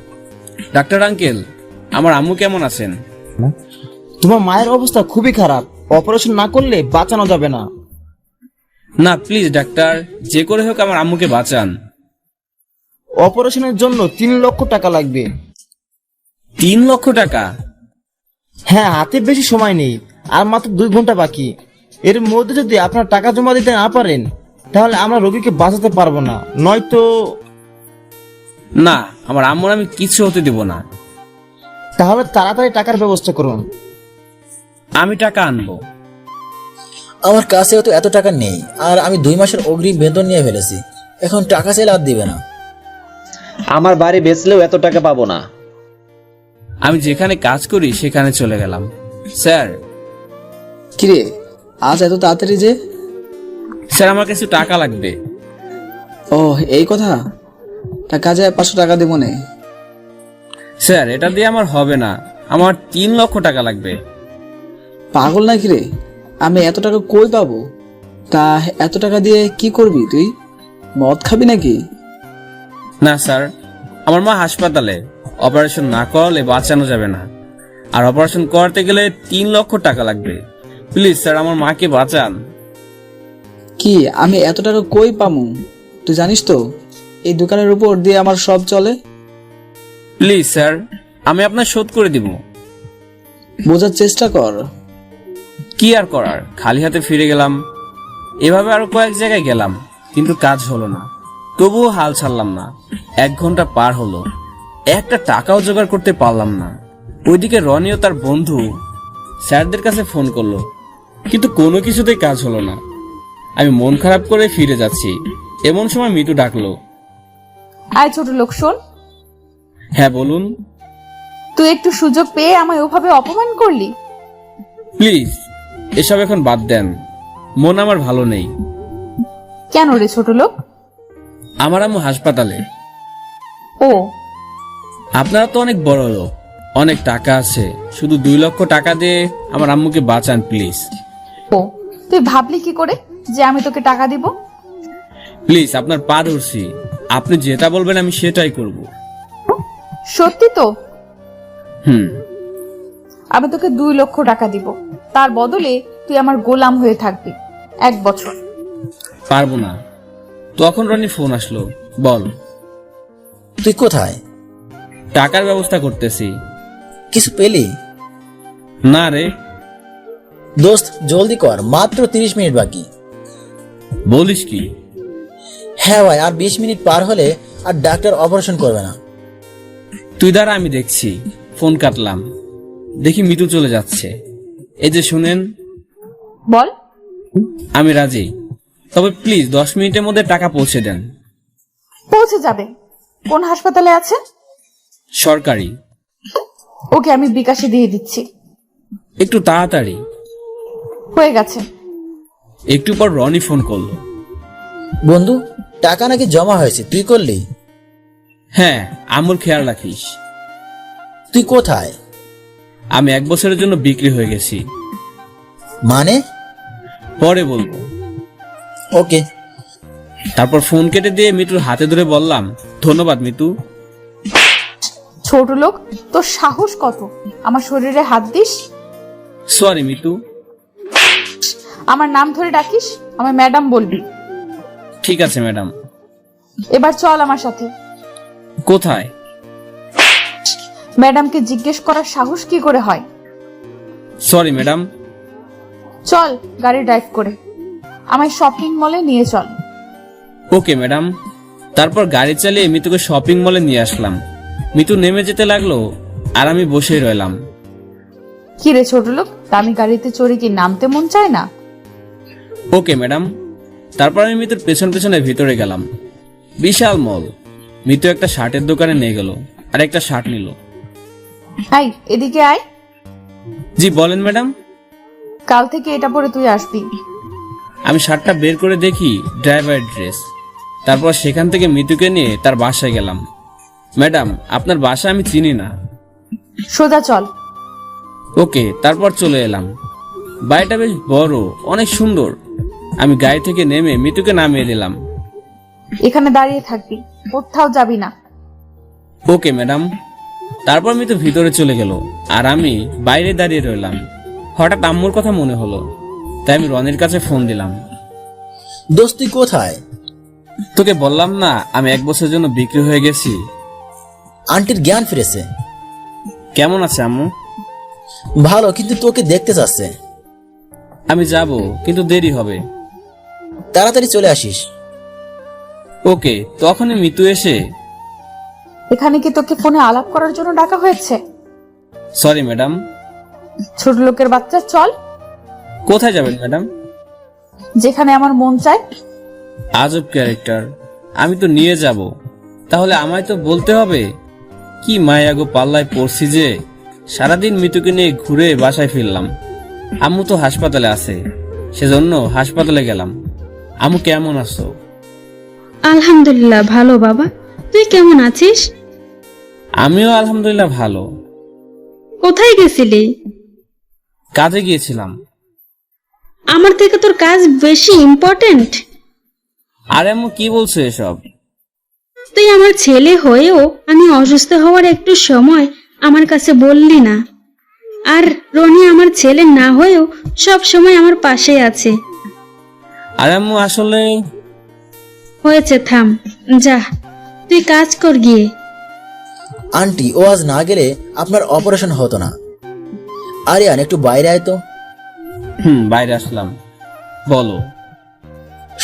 ডাক্তার আঙ্কেল, আমার আম্মু কেমন আছেন? তোমার মায়ের অবস্থা খুবই খারাপ, অপারেশন না করলে বাঁচানো যাবে না। না প্লিজ ডাক্তার, যে করে হোক আমার আম্মুকে বাঁচান। অপারেশনের জন্য 3 লক্ষ টাকা লাগবে। 3 লক্ষ টাকা? হ্যাঁ, হাতে বেশি সময় নেই, আর মাত্র 2 ঘন্টা বাকি। এর মধ্যে যদি আপনার টাকা জমা দিতে না পারেন, তাহলে আমরা রোগীকে বাঁচাতে পারবো না। নয়তো না, আমার আম্মুর আমি কিছু হতে দেব না। তাহলে তাড়াতাড়ি টাকার ব্যবস্থা করুন। আমি টাকা আনবো। আমার কাছেও তো এত টাকা নেই, আর আমি 2 মাসের অগ্রিম বেতন নিয়ে ফেলেছি। এখন টাকা চাইলে আর দিবে না। আমার বাড়ি বেচলেও এত টাকা পাবো না। আমি যেখানে কাজ করি সেখানে চলে গেলাম। স্যার। কিরে, আজ এত তাড়াতাড়ি যে? স্যার, আমার কিছু টাকা লাগবে। ও এই কথা, টাকা যায় 500 টাকা দেবো নে। স্যার, এটা দিয়ে আমার হবে না, আমার 3 লক্ষ টাকা লাগবে। পাগল নাকি রে? আমি এত টাকা কই পাবো? তা এত টাকা দিয়ে কি করবি তুই? মদ খাবি নাকি? না স্যার, আমার মা হাসপাতালে, অপারেশন না করলে বাঁচানো যাবে না, আর অপারেশন করতে গেলে 3 লক্ষ টাকা লাগবে। প্লিজ স্যার, আমার মাকে বাঁচান। কি আমি এত টাকা কই পামু? তুই জানিস তো এই দোকানের উপর দিয়ে আমার সব চলে। প্লিজ স্যার, আমি আপনার শোধ করে দিব। বোঝার চেষ্টা কর। কি আর করার, খালি হাতে ফিরে গেলাম। এভাবে আরো কয়েক জায়গায় গেলাম, কিন্তু কাজ হলো না। তবুও হাল ছাড়লাম না। 1 ঘন্টা পার হলো, একটা টাকাও জোগাড় করতে পারলাম না। ওইদিকে রনি ও তার বন্ধু স্যারদের কাছে ফোন করলো, কিন্তু কোনো কিছুতেই কাজ হলো না। আমি মন খারাপ করে ফিরে যাচ্ছি, এমন সময় মিতু ডাকলো। আয় ছোট লোক, শোন। হ্যাঁ বলুন। তুই একটু সুযোগ পেয়ে আমায় ওভাবে অপমান করলি। প্লিজ এসব এখন বাদ দেন, মন আমার ভালো নেই। কেন রে ছোট লোক? আমার আম্মু হাসপাতালে। ও, আপনারা তো অনেক বড় লোক, অনেক টাকা আছে, শুধু 2 লক্ষ টাকা দিয়ে আমার আম্মুকে বাঁচান প্লিজ। ও, তুই ভাবলি কি করে যে আমি তোকে টাকা দিব? প্লিজ আপনার পা ধরছি, আপনি যেটা বলবেন আমি সেটাই করব। সত্যি তো? হুম। আমি তোকে 2 লক্ষ টাকা দিব, তার বদলে তুই আমার গোলাম হয়ে থাকবি 1 বছর। পারবো না। তখন রনি ফোন আসলো। বল। তুই কোথায়? টাকার ব্যবস্থা করতেছি। কিছু পেলি? না রে। দোস্ত জলদি কর, মাত্র 30 মিনিট বাকি। বলিস কি? হ্যাঁ ভাই, আর 20 মিনিট পার হলে আর ডাক্তার অপারেশন করবে না। তুই দ্বারা আমি দেখছি। ফোন কাটলাম, দেখি মিতু চলে যাচ্ছে। এই যে শুনেন। বল। আমি রাজি, তবে প্লিজ 10 মিনিটের মধ্যে টাকা পৌঁছে দেন। পৌঁছে যাবে। কোন হাসপাতালে আছে? সরকারি। ওকে, আমি বিকাশে দিয়ে দিচ্ছি। একটু তাড়াতাড়ি। হয়ে গেছে। একটু পর রনি ফোন করলো। বন্ধু, টাকা নাকি জমা হয়েছে, তুই করলি? হ্যাঁ, আম্মুর খেয়াল রাখিস। তুই কোথায়? আমি 1 বছরের জন্য বিক্রি হয়ে গেছি। মানে? পরে বলবো। ওকে। তারপর ফোন কেটে দিয়ে মিতুর হাতে ধরে বললাম, ধন্যবাদ মিতু। ছোট লোক, তোর সাহস কত আমার শরীরে হাত দিস? সরি মিতু। আমার নাম ধরে ডাকিস, আমার ম্যাডাম বলবি। ঠিক আছে ম্যাডাম। এবার চল আমার সাথে। কোথায়? ম্যাডামকে জিজ্ঞেস করার সাহস কি করে হয়? Sorry madam. চল গাড়ি ড্রাইভ করে আমায় শপিং মলে নিয়ে চল। Okay madam. তারপর গাড়ি চালিয়ে মিতুকে শপিং মলে নিয়ে আসলাম। মিতু নেমে যেতে লাগলো, আর আমি বসেই রইলাম। কি রে ছোট লোক, দামি গাড়িতে চড়ে কি নামতে মন চায় না? Okay madam. তারপর আমি মিতুর পেছন পেছনে ভিতরে গেলাম। বিশাল মল। মিতু একটা শার্টের দোকানে নিয়ে গেল, আর একটা শার্ট নিল। হাই, এদিকে আয়। জি বলেন ম্যাডাম। কাল থেকে এটা পরে তুই আসবি। আমি শার্টটা বের করে দেখি ড্রাইভার ড্রেস। তারপর সেখান থেকে মিতুকে নিয়ে তার বাসায় গেলাম। ম্যাডাম, আপনার বাসা আমি চিনি না। সোজা চল। ওকে। তারপর চলে এলাম। বাড়িটা বেশ বড়, অনেক সুন্দর। আমি গাড়ি থেকে নেমে মিতুকে নামিয়ে দিলাম। এখানে দাঁড়িয়ে থাকবি, কোথাও যাবি না। Okay madam. তারপর মিতু ভিতরে চলে গেল, আর আমি বাইরে দাঁড়িয়ে রইলাম। হঠাৎ আম্মুর কথা মনে হলো, তাই আমি রনির কাছে ফোন দিলাম। দোস্ত তুই কোথায়? তোকে বললাম না আমি 1 বছরের জন্য বিক্রি হয়ে গেছি। আন্টির জ্ঞান ফিরেছে। কেমন আছে আম্মু? ভালো, কিন্তু তোকে দেখতে চাচ্ছে। আমি যাব, কিন্তু দেরি হবে। তাড়াতাড়ি চলে আসিস। ওকে। তখনই মিতু এসে, এখানে কি তোকে ফোনে আলাপ করার জন্য ডাকা হয়েছে? Sorry madam. ছোট লোকের বাচ্চা, চল। কোথায় যাবেন ম্যাডাম? যেখানে আমার মন চায়। আজব ক্যারেক্টার। আমি তো নিয়ে যাব, তাহলে আমায় তো বলতে হবে। কি মায়াগো পাল্লায় পড়ছি যে সারাদিন মিতুকে নিয়ে ঘুরে বাসায় ফিরলাম। আম্মু তো হাসপাতালে আছে, সেজন্য হাসপাতালে গেলাম। আম্মু কেমন আছো? আলহামদুলিল্লাহ ভালো বাবা, তুই কেমন আছিস? আমিও আলহামদুলিল্লাহ ভালো। কোথায় গেছিলি? কাজে গিয়েছিলাম। আমার থেকে তোর কাজ বেশি ইম্পর্টেন্ট? আরে আম্মু কি বলছো এসব? তুই আমার ছেলে হয়েও আমি অসুস্থ হওয়ার একটু সময় আমার কাছে বললি না। আর রনি আমার ছেলে না হয়েও সব সময় আমার পাশে আছে। আর আম্মু আসলে হয়েছে, থাম, যা তুই কাজ কর গিয়ে। আন্টি, ও আজ না গেলে আপনার অপারেশন হতো না। আরিয়ান, একটু বাইরে আয় তো। বাইরে আসলাম, বলো।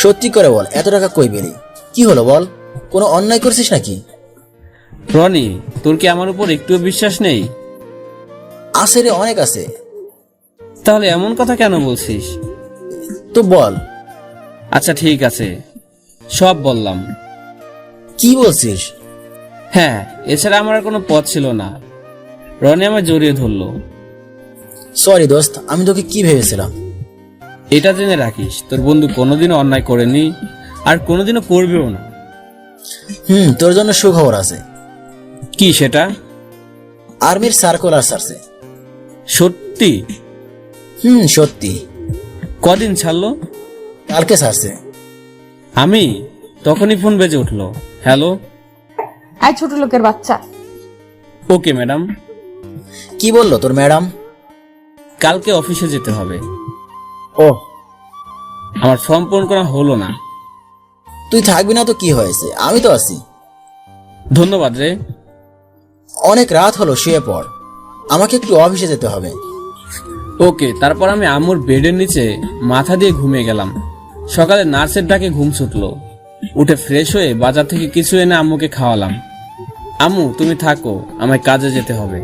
সত্যি করে বল, এত টাকা কই পেলি? কি হলো বল, কোনো অন্যায় করছিস নাকি? রনি, তোর কি আমার উপর একটু বিশ্বাস নেই? আছে রে, অনেক আছে। তাহলে এমন কথা কেন বলছিস? তো বল। আচ্ছা ঠিক আছে, সব বললাম। কি বলছিস? হ্যাঁ, এছাড়া আমার আর কোনো পথ ছিল না। রনি আমার জড়িয়ে ধরলো। সরি দোস্ত, আমি তোকে কি ভেবেছিলাম। এটা জেনে রাখিস, তোর বন্ধু কোনোদিনও অন্যায় করেনি, আর কোনোদিনও করবেও না। তোর জন্য সুখবর আছে। কি সেটা? আর্মির সার্কুলার ছাড়ছে। সত্যি? সত্যি। কদিন ছাড়লো? কালকে ছাড়ছে। আমি তখনই ফোন বেজে উঠলো। হ্যালো। আয় ছোট লোকের বাচ্চা। Okay madam. কি বললো তোর ম্যাডাম? কালকে অফিসে যেতে হবে। ও, আমার ফর্ম পূরণ করা হলো না। তুই থাকবি না তো কি হয়েছে, আমি তো আছি। ধন্যবাদ রে। অনেক রাত হলো, শুয়ে পড়, আমাকে একটু অফিসে যেতে হবে। ওকে। তারপর আমি আম্মুর বেডের নিচে মাথা দিয়ে ঘুমিয়ে গেলাম। সকালে নার্সের ডাকে ঘুম ছুটলো। উঠে ফ্রেশ হয়ে বাজার থেকে কিছু এনে আম্মুকে খাওয়ালাম। আম্মু, তুমি থাকো, আমায় কাজে যেতে হবে।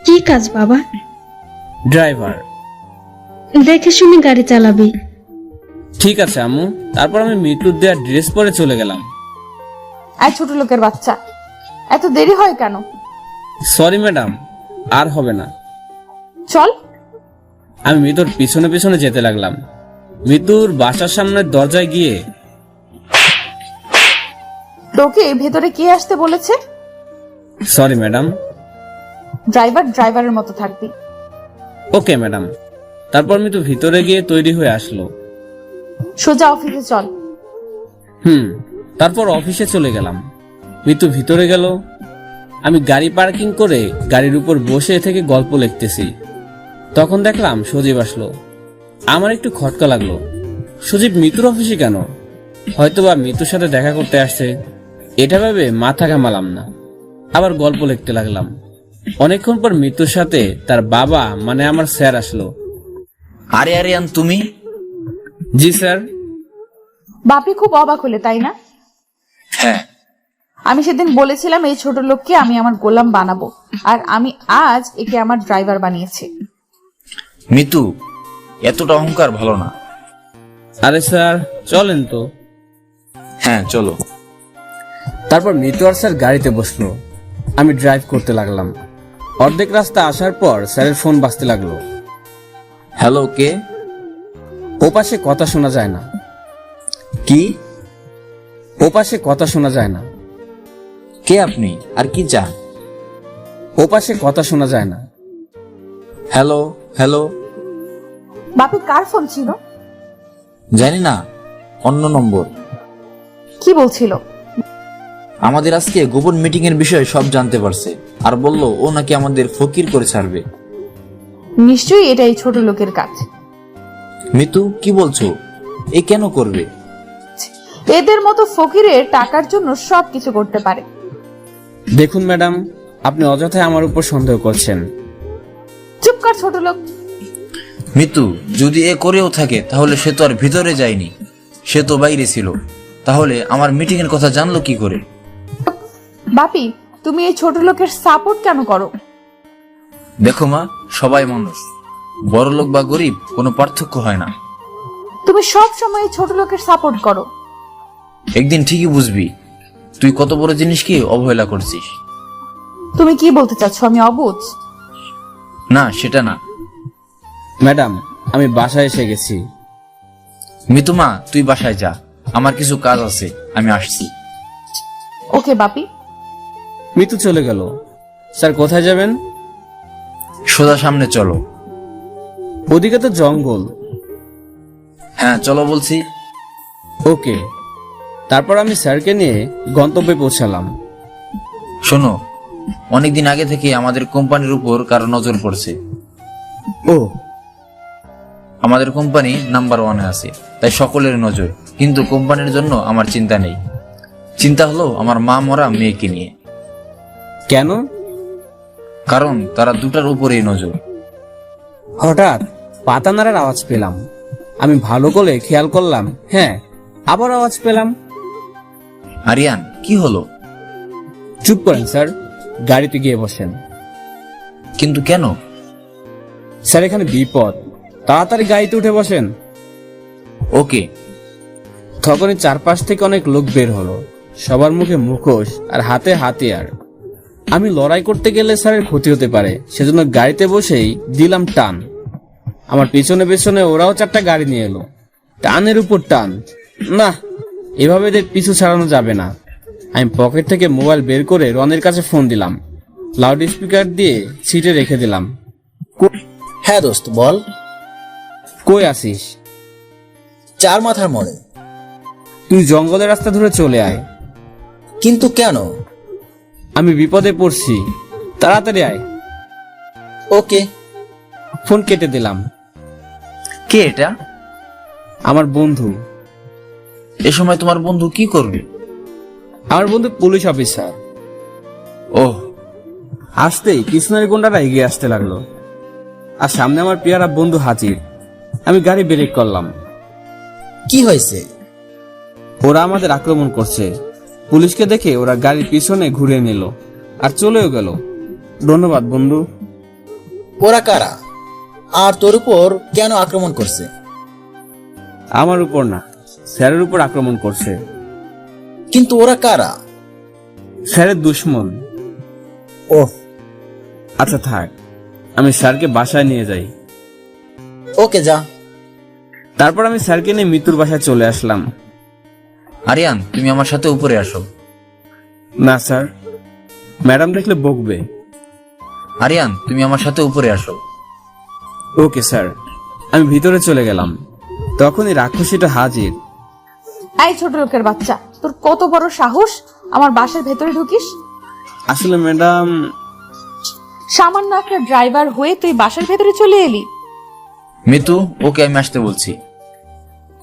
কি কাজ বাবা? ড্রাইভার। দেখে শুনে গাড়ি চালাবি। ঠিক আছে আম্মু। তারপর আমি মিতুর দেওয়া ড্রেস পরে চলে গেলাম। আয় ছোট লোকের বাচ্চা, এত দেরি হয় কেন? সরি ম্যাডাম, আর হবে না। চল। আমি মিতুর পিছনে পিছনে যেতে লাগলাম। মিতুর বাসার সামনের দরজায় গিয়ে, তোকে ভেতরে কে আসতে বলেছে? Sorry madam. ড্রাইভারের মতো থাকবি। Okay madam. তারপর মিতু ভিতরে গিয়ে তৈরি হয়ে আসলো। সোজা অফিসে চল। তারপর অফিসে চলে গেলাম। মিতু ভিতরে গেল। আমি গাড়ি পার্কিং করে গাড়ির উপর বসে থেকে গল্প লিখতেছি। তখন দেখলাম সজীব আসলো। আমার একটু খটকা লাগলো, সজীব মিতুর অফিসে কেন? হয়তোবা মিতুর সাথে দেখা করতে আসছে। এটা ভেবে মাথা ঘামালাম না, আবার গল্প লিখতে লাগলাম। অনেকক্ষণ পর মিতুর সাথে তার বাবা মানে আমার স্যার আসলো। আরে আরিয়ান, তুমি? জি স্যার। বাপি খুব অবাক হলে, তাই না? হ্যাঁ। আমি সেদিন বলেছিলাম এই ছোট লোককে আমি আমার গোলাম বানাবো, আর আমি আজ একে আমার ড্রাইভার বানিয়েছি। মিতু, এতটা অহংকার ভালো না। আরে স্যার, চলেন তো। হ্যাঁ চলো। তারপর মিতু আর স্যার গাড়িতে বসলো। আমি ড্রাইভ করতে লাগলাম। অর্ধেক রাস্তা আসার পর স্যারের ফোন বাজতে লাগলো। হ্যালো, কে? ও পাশে কথা শোনা যায় না। কি? ও পাশে কথা শোনা যায় না। কে আপনি, আর কি চান? ও পাশে কথা শোনা যায় না। Hello hello. বাপি কার ফোন ছিল? জানি না, অন্য নম্বর। কি বলছিল? আমাদের আজকে গোপন মিটিং এর বিষয়ে সব জানতে পারছে, আর বলল ও নাকি আমাদের ফকির করে ছাড়বে। নিশ্চয়ই এটা এই ছোট লোকের কাজ। মিতু, কি বলছো? এ কেন করবে? এদের মতো ফকিরের টাকার জন্য সবকিছু করতে পারে। দেখুন ম্যাডাম, আপনি অযথাই আমার উপর সন্দেহ করছেন। চুপ কর ছোট লোক। মিতু, যদি এ করেও থাকে তাহলে সে তো আর ভিতরে যায়নি, সে তো বাইরে ছিল। তাহলে আমার মিটিং এর কথা জানলো কি করে? বাপি, তুমি এই ছোট লোকের সাপোর্ট কেন করো? দেখো মা, সবাই মানুষ, বড় লোক বা গরিব কোনো পার্থক্য হয় না। তুমি সব সময় এই ছোট লোকের সাপোর্ট করো। একদিন ঠিকই বুঝবি তুই কত বড় জিনিসকে অবহেলা করছিস। তুমি কি বলতে চাচ্ছ, আমি অবুঝ? না, সেটা না। ম্যাডাম, আমি বাসায় এসে গেছি। মিতু মা, তুই বাসায় যা, আমার কিছু কাজ আছে, আমি আসছি। ওকে বাপি। মিতু চলে গেল। স্যার কোথায় যাবেন? সোজা সামনে চলো। ওদিকে তো জঙ্গল। হ্যাঁ চলো বলছি। ওকে। তারপর আমি স্যারকে নিয়ে গন্তব্যে পৌঁছালাম। শোনো, অনেকদিন আগে থেকে আমাদের কোম্পানির উপর কারো নজর পড়ছে। ও, আমাদের কোম্পানি নাম্বার 1-এ আছে, তাই সকলের নজর। কিন্তু কোম্পানির জন্য আমার চিন্তা নেই। চিন্তা হলো আমার মা মরা মেয়েকে নিয়ে। কেন? কারণ তারা দুটার উপরেই নজর। হঠাৎ পাতা নাড়ার আওয়াজ পেলাম। আমি ভালো করে খেয়াল করলাম, হ্যাঁ, আবার আওয়াজ পেলাম। আরিয়ান, কি হলো? চুপ করেন স্যার, গাড়িতে গিয়ে বসেন। কিন্তু কেন? স্যার, এখানে বিপদ, তাড়াতাড়ি গাড়িতে উঠে বসেন। ওকে। তখনই চারপাশ থেকে অনেক লোক বের হলো, সবার মুখে মুখোশ আর হাতে হাতিয়ার। আমি লড়াই করতে গেলে স্যারের ক্ষতি হতে পারে, সেজন্য গাড়িতে বসেই দিলাম টান। আমার পিছনে পেছনে ওরাও 4টা গাড়ি নিয়ে এলো। টানের উপর টান, না, এভাবে এদের পিছু ছাড়ানো যাবে না। আমি পকেট থেকে মোবাইল বের করে রনের কাছে ফোন দিলাম, লাউড স্পিকার দিয়ে সিটে রেখে দিলাম। হ্যাঁ দোস্ত, বল। কই আসিস? 4 মাথার মোড়ে। তুই জঙ্গলের রাস্তা ধরে চলে আয়। কিন্তু কেন? আমি বিপদে পড়ছি, তাড়াতাড়ি আয়। ওকে। ফোন কেটে দিলাম। কে এটা? আমার বন্ধু। এ সময় তোমার বন্ধু কি করবে? আমার বন্ধু পুলিশ অফিসার। ওহ। আসতেই পিছনের গুন্ডারা এগিয়ে আসতে লাগলো, আর সামনে আমার পেয়ারা বন্ধু হাজির। আমি গাড়ি ব্রেক করলাম। কি হয়েছে? ওরা আমাদের আক্রমণ করছে। পুলিশকে দেখে ওরা গাড়ির পিছনে ঘুরে নিল আর চলেও গেল। ধন্যবাদ বন্ধু। ওরা কারা? আর তোর উপর কেন আক্রমণ করছে? আমার উপর না, স্যারের উপর আক্রমণ করছে। কিন্তু ওরা কারা? স্যারের দুশ্মন। ওহ, আচ্ছা থাক, আমি স্যারকে বাসায় নিয়ে যাই। ওকে, যা। তারপর আমি স্যারকে নিয়ে মৃত্যুর বাসায় চলে আসলাম। আরিয়ান, তুমি আমার সাথে উপরে আসো। না স্যার, ম্যাডাম দেখলে বকবে। আরিয়ান, তুমি আমার সাথে উপরে আসো। Okay sir. আমি ভিতরে চলে গেলাম, তখনই রাক্ষসীটা হাজির। এই ছোট লোকের বাচ্চা, তোর কত বড় সাহস আমার বাসার ভেতরে ঢুকিস? আসলে ম্যাডাম, সামান্য একটা ড্রাইভার হয়ে তুই বাসার ভেতরে চলে এলি? মিতু, ওকে আমি আসতে বলছি।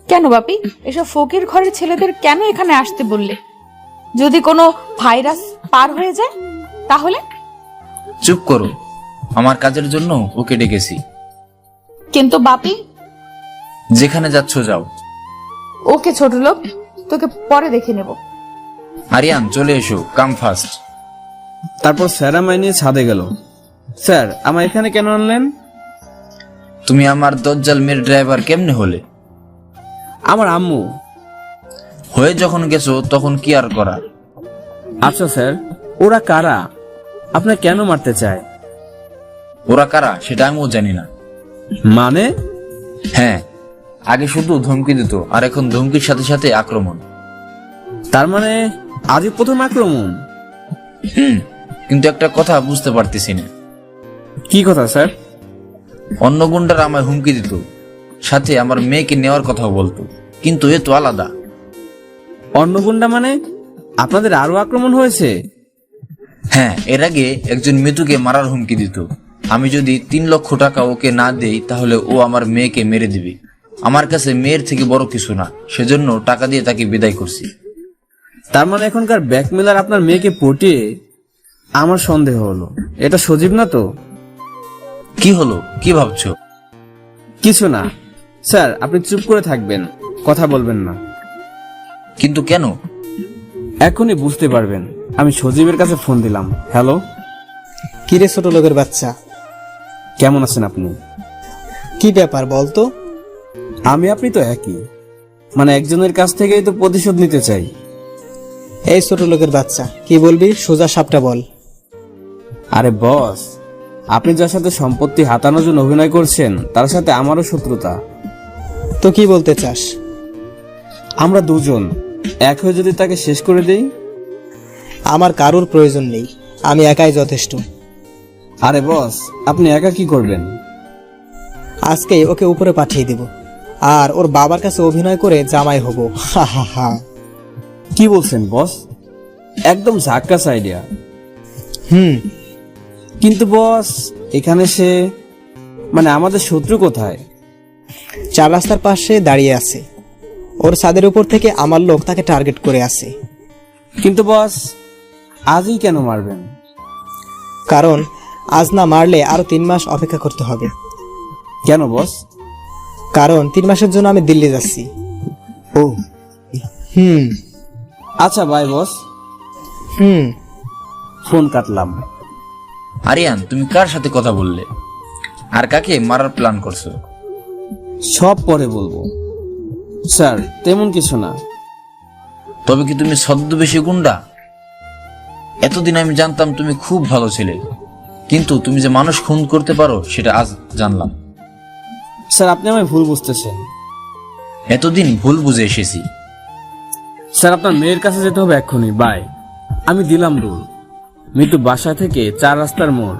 কেন বাপি, এসব ফকির ঘরের ছেলেদের কেন এখানে আসতে বললে? যদি কোনো ভাইরাস পার হয়ে যায় তাহলে? চুপ করো, আমার কাজের জন্য ওকে ডেকেছি। কিন্তু বাপি, যেখানে যাচ্ছ যাও। ওকে ছোট লোক, তোকে পরে দেখে নেব। আরিয়ান, চলে এসো, কাম ফাস্ট। তারপর স্যার আমায় নিয়ে ছাদে গেল। স্যার, আমায় এখানে কেন আনলেন? তুমি আমার দজ্জাল মেয়ের ড্রাইভার কেমনে হলে? আমার আম্মু। হয়ে যখন গেছো তখন কি আর করার। আচ্ছা স্যার, ওরা কারা? আপনার কেন মারতে চায়? ওরা কারা সেটা আমিও জানি না। মানে? হ্যাঁ, আগে শুধু ধমকি দিত, আর এখন ধমকির সাথে সাথে আক্রমণ। তার মানে আজই প্রথম আক্রমণ? কিন্তু একটা কথা বুঝতে পারতেছি না। কি কথা স্যার? অন্য গুন্ডারা আমায় হুমকি দিত, সাথে আমার মেয়েকে নেওয়ার কথাও বলতো, কিন্তু এ তো আলাদা। অন্য গুন্ডা মানে? আপনাদের আরো আক্রমণ হয়েছে? হ্যাঁ, এর আগে একজন মৃত্যুকে মারার হুমকি দিত। আমি যদি 3 লক্ষ টাকা ওকে না দেই তাহলে ও আমার মেয়েকে মেরে দিবে। আমার কাছে মেয়ের থেকে বড় কিছু না, সেজন্য টাকা দিয়ে তাকে বিদায় করছি। তার মানে এখনকার ব্যাকমেলার আপনার মেয়েকে পটিয়ে? আমার সন্দেহ হলো এটা সজীব না তো? কি হলো, কি ভাবছো? কিছু না স্যার, আপনি চুপ করে থাকবেন, কথা বলবেন না। কিন্তু কেন? এখনই বুঝতে পারবেন। আমি সজীবের কাছে ফোন দিলাম। হ্যালো। কিরে ছোট লোকের বাচ্চা, কেমন আছেন আপনি? কি ব্যাপার বলতো? আমি আপনি তো একই, মানে একজনের কাছ থেকেই তো প্রতিশোধ নিতে চাই। এই ছোট লোকের বাচ্চা, কি বলবি সোজা সাপটা বল। আরে বস, আপনি যার সাথে সম্পত্তি হাতানোর জন্য অভিনয় করছেন তার সাথে আমারও শত্রুতা। তো কি বলতে চাস? আমরা দুজন এক হয়ে যদি তাকে শেষ করে দেই? আমার কারোর প্রয়োজন নেই, আমি একাই যথেষ্ট। আরে বস, আপনি একা কি করবেন? আজকেই ওকে উপরে পাঠিয়ে দেব, আর ওর বাবার কাছে অভিনয় করে জামাই হব। হা হা হা। কি বলছেন বস? একদম ঝাক্কাস আইডিয়া। কিন্তু বস, এখানে সে মানে আমাদের শত্রু কোথায়? 4 রাস্তার পাশে দাঁড়িয়ে আছে। ওর ছাদের উপর থেকে আমার লোক তাকে টার্গেট করে আছে। কিন্তু বস, আজই কেন মারবেন? কারণ আজ না মারলে আরো 3 মাস অপেক্ষা করতে হবে। কেন বস? কারণ 3 মাসের জন্য আমি দিল্লি যাচ্ছি। ও হুম আচ্ছা, বাই বস। হুম ফোন কাটলাম। আরিয়ান, তুমি কার সাথে কথা বললে আর কাকে মারার প্ল্যান করছো? সব পরে বলবো স্যার, তেমন কিছু না। তবে কি তুমি ছদ্মবেশী গুন্ডা? এতদিন আমি জানতাম তুমি খুব ভালো ছেলে, কিন্তু তুমি যে মানুষ খুন করতে পারো সেটা আজ জানলাম। স্যার, আপনি আমায় ভুল বুঝতেছেন। এতদিন ভুল বুঝে এসেছি। স্যার, আপনার মেয়ের কাছে যেতে হবে এক্ষুনি। বাই। আমি দিলাম রুল। মিতুর বাসা থেকে 4 রাস্তার মোড়।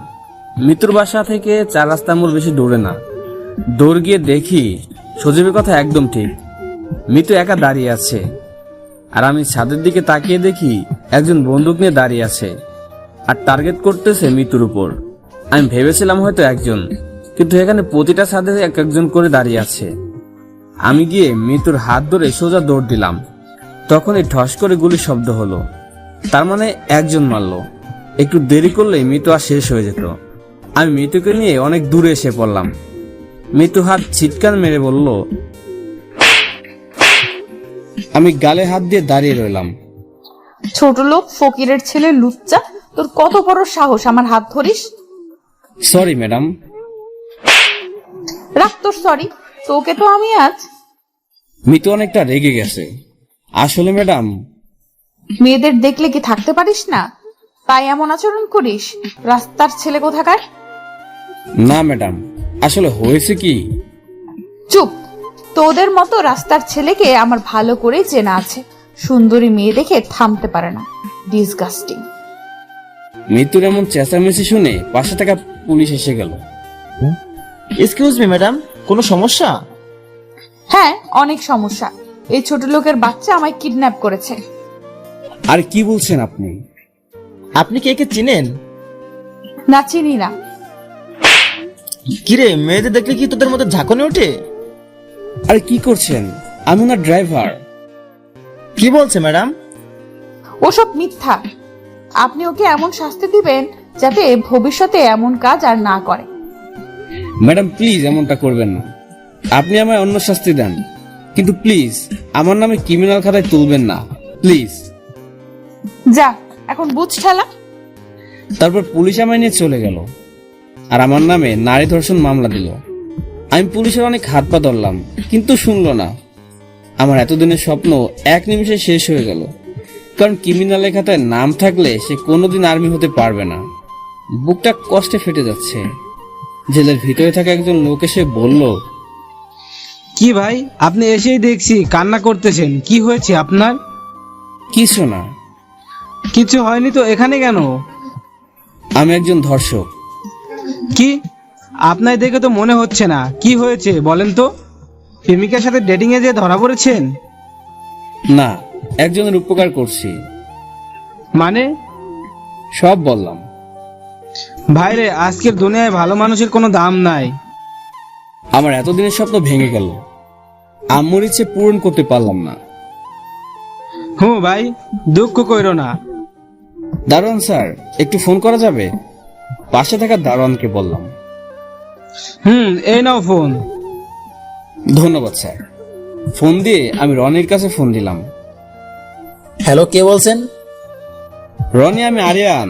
মিতুর বাসা থেকে 4 রাস্তার মোড় বেশি দৌড়ে না। দৌড় গিয়ে দেখি সজীবের কথা একদম ঠিক। মিতু একা দাঁড়িয়ে আছে, আর আমি ছাদের দিকে তাকিয়ে দেখি একজন বন্দুক নিয়ে দাঁড়িয়ে আছে আর টার্গেট করতেছে মিতুর উপর। আমি ভেবেছিলাম হয়তো একজন, কিন্তু এখানে প্রতিটা ছাদে এক একজন করে দাঁড়িয়ে আছে। আমি গিয়ে মিতুর হাত ধরে সোজা দৌড় দিলাম। তখনই ঠস করে গুলির শব্দ হলো। তার মানে একজন মারলো। একটু দেরি করলেই মিতু আর শেষ হয়ে যেত। আমি মিতুকে নিয়ে অনেক দূরে এসে পড়লাম। মিতু হাত ছিটকান মেরে বলল, আমি গালে হাত দিয়ে দাঁড়িয়ে রইলাম। ছোট লোক, ফকিরের ছেলে, লুচ্চা, তোর কত বড় সাহস আমার হাত ধরিস? Sorry madam. রাখ তোর সরি, তোকে তো আমি আজ। মিতু অনেকটা রেগে গেছে। আসলে ম্যাডাম, মেয়েদের দেখলে কি থাকতে পারিস না, তাই এমন আচরণ করিস? রাস্তার ছেলে কোথাকার। না ম্যাডাম, আসলে হয়েছে কি। চুপ, তোদের মতো রাস্তার ছেলেকে আমার ভালো করে চেনা আছে। সুন্দরী মেয়ে দেখে থামতে পারে না। ডিসগাস্টিং। মিতুর এমন চেঁচামেচি শুনে পাশে থাকা পুলিশ এসে গেল। এক্সকিউজ মি ম্যাডাম, কোনো সমস্যা? হ্যাঁ, অনেক সমস্যা। এই ছোট লোকের বাচ্চা আমায় কিডন্যাপ করেছে। আর কি বলছেন আপনি? আপনি কে কে চিনেন? না, চিনি না। কিরে, মেয়েদের দেখলে কি তোদের মধ্যে ঝাঁকুনি ওঠে? আর কি করছেন? আমি ওনার ড্রাইভার। কি বলছে ম্যাডাম? ওসব মিথ্যা। আপনি ওকে এমন শাস্তি দিবেন যাতে ভবিষ্যতে এমন কাজ আর না করে। ম্যাডাম প্লিজ এমনটা করবেন না। আপনি আমায় অন্য শাস্তি দেন, কিন্তু প্লিজ আমার নামে ক্রিমিনাল খাতায় তুলবেন না, প্লিজ। যা, এখন বুঝ ঠেলা। তারপর পুলিশ আমায় নিয়ে চলে গেল আর আমার নামে নারী ধর্ষণ মামলা দিল। আমি পুলিশের অনেক হাত পা ধরলাম, কিন্তু শুনলো না। আমার এতদিনের স্বপ্ন এক নিমিষে শেষ হয়ে গেল। কারণ ক্রিমিনালের খাতায় নাম থাকলে সে কোনোদিন আর্মি হতে পারবে না। বুকটা কষ্টে ফেটে যাচ্ছে। জেলের ভিতরে থাকা একজন লোক এসে বলল, কি ভাই, আপনি এসেই দেখছি কান্না করতেছেন, কি হয়েছে আপনার? কিছু না। কিছু হয়নি তো এখানে কেন? আমি একজন ধর্ষক। কি? আপনার দেখে তো মনে হচ্ছে না। কি হয়েছে বলেন তো? প্রেমিকার সাথে ডেটিং এ যে ধরা পড়েছেন? না, একজনের উপকার করছি। মানে? সব বললাম। ভাইরে, আজকের দুনিয়ায় ভালো মানুষের কোনো দাম নাই। আমার এতদিনের স্বপ্ন ভেঙে গেল। আম্মুর ইচ্ছে পূরণ করতে পারলাম না। হুঁ ভাই, দুঃখ কইরো না। দারোয়ান স্যার, একটু ফোন করা যাবে? পাশে থাকা দারোয়ানকে বললাম। এই নাও ফোন। ধন্যবাদ স্যার। ফোন দিয়ে আমি রনির কাছে ফোন দিলাম। হ্যালো, কে বলছেন? রনি, আমি আরিয়ান।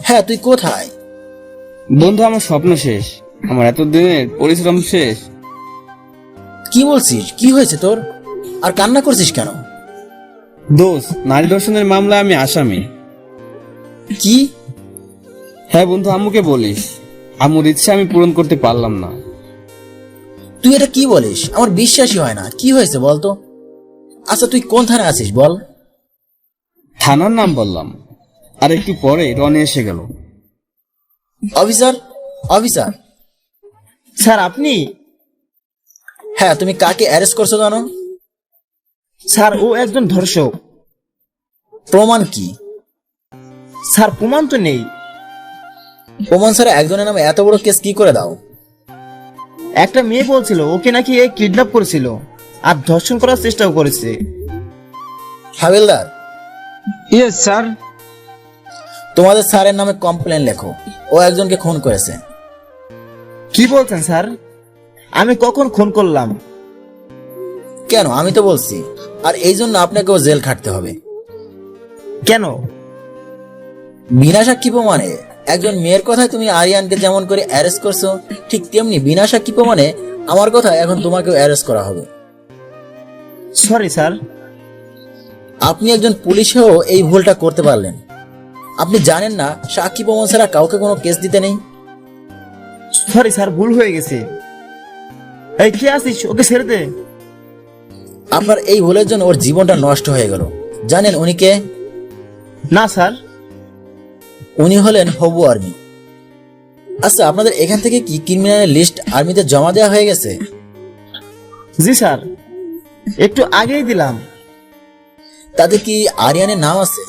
হ্যাঁ, তুই কোথায়? বন্ধু, আমার স্বপ্ন শেষ, আমার এতদিনের পরিশ্রম শেষ। কি বলছিস? কি হয়েছে তোর? আর কান্না করছিস কেন? দোস্ত, নারী ধর্ষণের মামলায় আমি আসামি। কি? হ্যাঁ বন্ধু, আম্মুকে বলিস। আম্মুর ইচ্ছে আমি পূরণ করতে পারলাম না। তুই এটা কি বলিস? আমার বিশ্বাসই হয় না। কি হয়েছে বলতো? আচ্ছা, তুই কোন থানায় আছিস বল? থানার নাম বললাম, আর একটু পরে রনি এসে গেল। Officer, officer. স্যার, আপনি? হ্যাঁ, তুমি কাকে অ্যারেস্ট করছো জানো? স্যার ও একজন ধর্ষক। প্রমাণ কি? স্যার প্রমাণ তো নেই। প্রমাণ ছাড়া একজনের নামে এত বড় কেস কি করে দাও? একটা মেয়ে বলছিল ওকে নাকি এ কিডন্যাপ করেছিল আর ধর্ষণ করার চেষ্টাও করেছে। হাবিলদার, ইয়েস স্যার। তোমাদের স্যারের নামে কমপ্লেন লেখো, ও একজনকে খুন করেছে। কি বলছেন স্যার? আমি কখন খুন করলাম? কেন, আমি তো বলছি। আর এই জন্য আপনাকেও জেল খাটতে হবে। কেন? বিনা সাক্ষী প্রমাণে একজন মেয়ের কথায় তুমি আরিয়ানকে যেমন করে অ্যারেস্ট করছো, ঠিক তেমনি বিনা সাক্ষী প্রমাণে আমার কথা এখন তোমাকেও অ্যারেস্ট করা হবে। Sorry sir. আপনি একজন পুলিশ হয়েও এই ভুলটা করতে পারলেন। আপনি জানেন না সাক্ষী প্রমাণ ছাড়া কাউকে কোনো কেস দিতে নেই। সরি স্যার, ভুল হয়ে গেছে। এই কে আছিস? ওকে ছেড়ে দে। আপনার এই ভুলের জন্য ওর জীবনটা নষ্ট হয়ে গেল। জানেন উনি কে? না স্যার। উনি হলেন হবু আর্মি। আচ্ছা, আপনাদের এখান থেকে কি ক্রিমিনালের লিস্ট আর্মিতে জমা দেওয়া হয়ে গেছে? জি স্যার, একটু আগেই দিলাম। তাতে কি আরিয়ানের নাম আছে?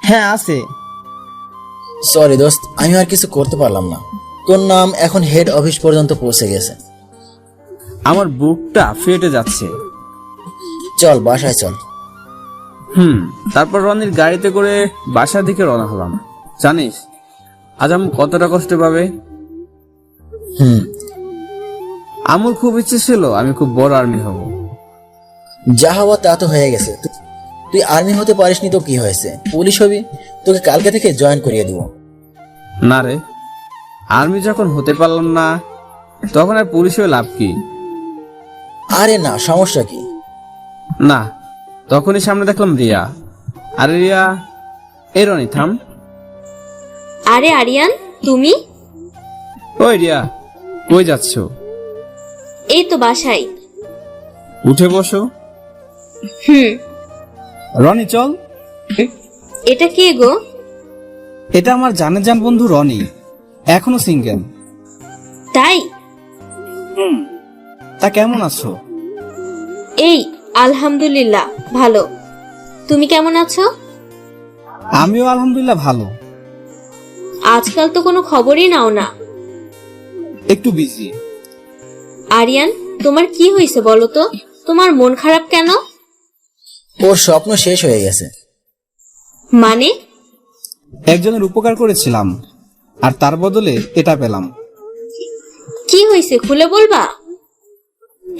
হ্যাঁ আছে। সরি দোস্ত, আমি আর কিছু করতে পারলাম না। তোর নাম এখন হেড অফিস পর্যন্ত পৌঁছে গেছে। আমার বুকটা ফেটে যাচ্ছে। চল বাসায় চল। তারপর রনির গাড়িতে করে বাসার দিকে রওনা হলাম। জানিস আজ আমি কতটা কষ্ট পাবে? আমার খুব ইচ্ছে ছিল আমি খুব বড় আর্মি হব। যা হওয়া তা তো হয়ে গেছে। তুই আর্মি হতে পারিসনি তো কি হয়েছে, পুলিশ হবি। তোকে কালকে থেকে জয়েন করিয়ে দিব। না রে, আর্মি যখন হতে পারলাম না তখন আর পুলিশ হয়ে লাভ কি? আরে না, সমস্যা কি? না, তখনই সামনে দেখলাম রিয়া। আরে রিয়া, এই রনি থাম। আরে আরিয়ান, তুমি? ওই রিয়া, কই যাচ্ছ? এই তো বাসায়। উঠে বসো। রনি চল। এটা কে গো? এটা আমার জানের জান বন্ধু রনি, এখনো সিঙ্গেল। তাই? তা কেমন আছো? এই আলহামদুলিল্লাহ ভালো। তুমি কেমন আছো? আমিও আলহামদুলিল্লাহ ভালো। আজকাল তো কোনো খবরই নাও না। একটু বিজি। আরিয়ান, তোমার কি হয়েছে বলো তো? তোমার মন খারাপ কেন? ওর স্বপ্ন শেষ হয়ে গেছে। মানে? একজনের উপকার করেছিলাম আর তার বদলে এটা পেলাম। কি হয়েছে খুলে বলবা?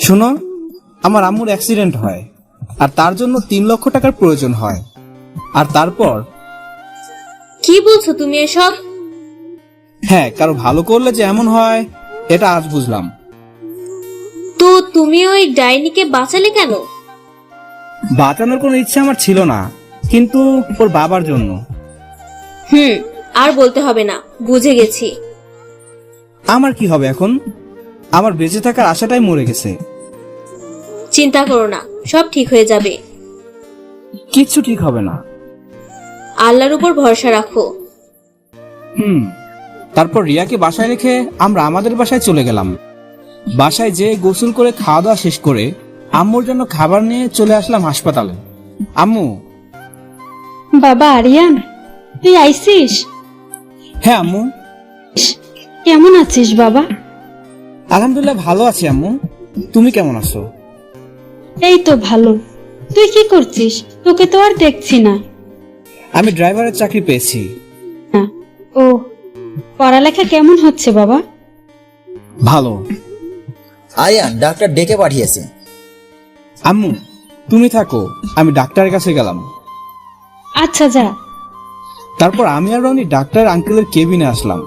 শোনো, আমার আম্মুর অ্যাক্সিডেন্ট হয় আর তার জন্য 3 লক্ষ টাকার প্রয়োজন হয়। আর তারপর? কি বলছো তুমি এসব? হ্যাঁ, কারো ভালো করলে যে এমন হয় এটা আজ বুঝলাম। তো তুমি ওই ডাইনিকে বাঁচালে কেন? বাঁচানোর কোনো ইচ্ছা আমার ছিল না, কিন্তু ওর বাবার জন্য। আর বলতে হবে না, বুঝে গেছি। আমার কি হবে এখন? আমার বেঁচে থাকার আশাটাই মরে গেছে। চিন্তা করো না, সব ঠিক হয়ে যাবে। কিচ্ছু ঠিক হবে না। আল্লাহর উপর ভরসা রাখো। তারপর রিয়াকে বাসায় রেখে আমরা আমাদের বাসায় চলে গেলাম। বাসায় যেয়ে গোসল করে খাওয়া দাওয়া শেষ করে আম্মুর জন্য খাবার নিয়ে চলে আসলাম হাসপাতালে। আম্মু। বাবা আরিয়ান, তুই আইছিস? হ্যাঁ আম্মু। কেমন আছিস বাবা? আলহামদুলিল্লাহ ভালো আছি আম্মু, তুমি কেমন আছো? এই তো ভালো। তুই কি করছিস? তোকে তো আর দেখছি না। আমি ড্রাইভারের চাকরি পেয়েছি। ও, পড়ালেখা কেমন হচ্ছে বাবা? ভালো। আরিয়ান ডাক্তার ডেকে পাঠিয়েছে। আম্মু তুমি থাকো, আমি ডাক্তারের কাছে গেলাম। আচ্ছা যা। তারপর আমি আর রনি ডাক্তার আঙ্কেলের কেবিনে আসলাম।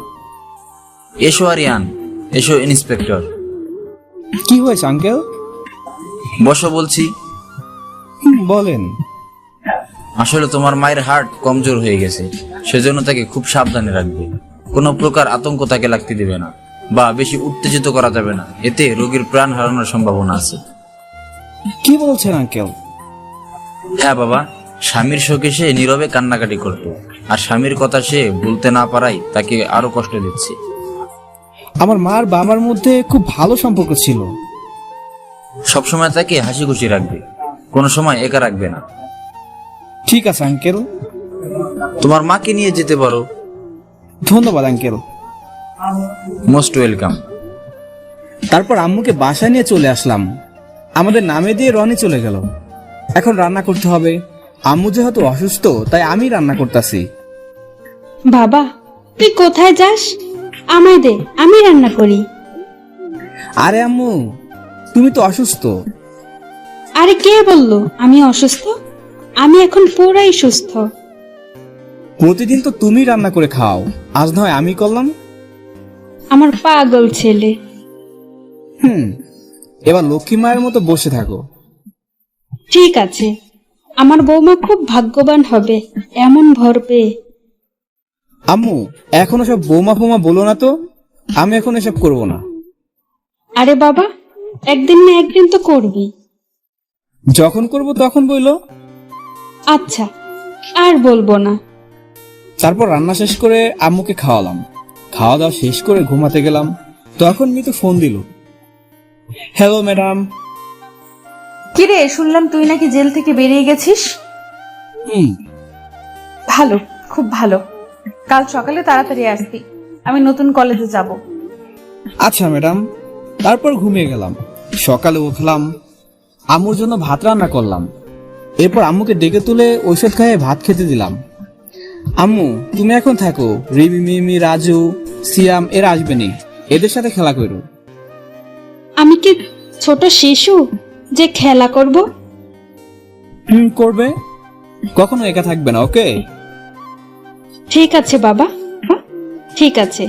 এসো আরিয়ান, এসো ইন্সপেক্টর। কি হয়েছে আঙ্কেল? বসো বলছি। বলেন। আসলে তোমার মায়ের হার্ট কমজোর হয়ে গেছে, সেজন্য তাকে খুব সাবধানে রাখবে। কোনো প্রকার আতঙ্ক তাকে লাগতে দেবে না বা বেশি উত্তেজিত করা যাবে না, এতে রোগীর প্রাণ হারানোর সম্ভাবনা আছে। কি বলছেন আঙ্কেল? হ্যাঁ বাবা, স্বামীর শোকে সে নীরবে কান্নাকাটি করত, আর স্বামীর কথা সে বলতে না পারাই তাকে আরো কষ্ট দিচ্ছে। আমার মার বাবার মধ্যে খুব ভালো সম্পর্ক ছিল। সবসময় তাকে হাসি খুশি রাখবে, কোনো সময় একা রাখবে না। ঠিক আছে আঙ্কেল। তোমার মাকে নিয়ে যেতে পারো। ধন্যবাদ আঙ্কেল। Most welcome. তারপর আম্মুকে বাসায় নিয়ে চলে আসলাম। আমাদের নামে দিয়ে রনি চলে গেল। এখন রান্না করতে হবে। আম্মু যেহেতু অসুস্থ তাই আমি রান্না করতেছি। বাবা, তুই কোথায় যাস? আমায় দে, আমি রান্না করি। আরে আম্মু, তুমি তো অসুস্থ। আরে কে বললো আমি অসুস্থ? আমি এখন পুরাই সুস্থ। প্রতিদিন তো তুমি রান্না করে খাও, আজ নয় আমি করলাম। আমার পাগল ছেলে। এবার লক্ষ্মী মায়ের মতো বসে থাকো। ঠিক আছে, আমার বৌমা খুব ভাগ্যবান হবে এমন ভর পেয়ে। আম্মু, এখন সব বৌমা ফৌমা বলো না তো, আমি এখন এসব করব না। আরে বাবা, একদিন না একদিন তো করবি। যখন করব তখন বইলো। আচ্ছা, আর বলবো না। তারপর রান্না শেষ করে আম্মুকে খাওয়ালাম। খাওয়া দাওয়া শেষ করে ঘুমাতে গেলাম, তখন মিতু ফোন দিল। Hello madam. কিরে, শুনলাম তুই নাকি জেল থেকে বেরিয়ে গেছিস? ভালো, খুব ভালো। কাল সকালে তাড়াতাড়ি আসবি, আমি নতুন কলেজে যাব। আচ্ছা ম্যাডাম। তারপর ঘুমিয়ে গেলাম। সকালে উঠলাম, আম্মুর জন্য ভাত রান্না করলাম। এরপর আম্মুকে ডেকে তুলে ঔষধ খাইয়ে ভাত খেতে দিলাম। আম্মু, তুমি এখন থাকো, রিমি, মিমি, রাজু, সিয়াম এরা আসবেনি, এদের সাথে খেলা করো। আমি কি ছোট শিশু যে খেলা করব? করবে, কখনো একা থাকবে না, ওকে? ঠিক আছে বাবা, ঠিক আছে।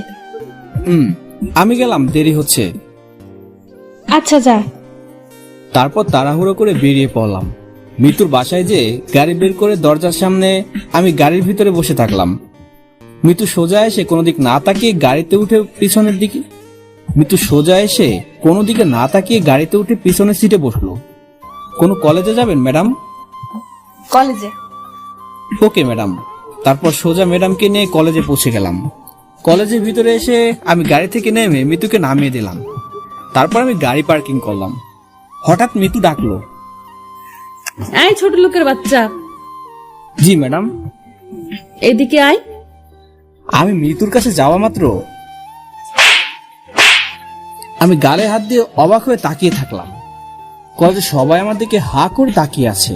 আমি গেলাম, দেরি হচ্ছে। আচ্ছা যা। তারপর তাড়াহুড়ো করে বেরিয়ে পড়লাম। মিতুর বাসায় যে গাড়ি বের করে দরজার সামনে আমি গাড়ির ভিতরে বসে থাকলাম। মিতু সোজা এসে কোনো দিক না তাকিয়ে গাড়িতে উঠে পিছনের দিকে গাড়িতে উঠে পিছনের সিটে বসলো। কোনো কলেজে যাবেন ম্যাডাম? কলেজে। Okay madam. তারপর সোজা ম্যাডামকে নিয়ে কলেজে পৌঁছে গেলাম। কলেজের ভিতরে এসে আমি গাড়ি থেকে নেমে মিতুকে নামিয়ে দিলাম। তারপর আমি গাড়ি পার্কিং করলাম। হঠাৎ মিতু ডাকলো, এই ছোট লোকের বাচ্চা। জি ম্যাডাম। এদিকে আয়। আমি মিতুর কাছে যাওয়া মাত্র আমি গালে হাত দিয়ে অবাক হয়ে তাকিয়ে থাকলাম। কলেজে সবাই আমার দিকে হা করে তাকিয়ে আছে।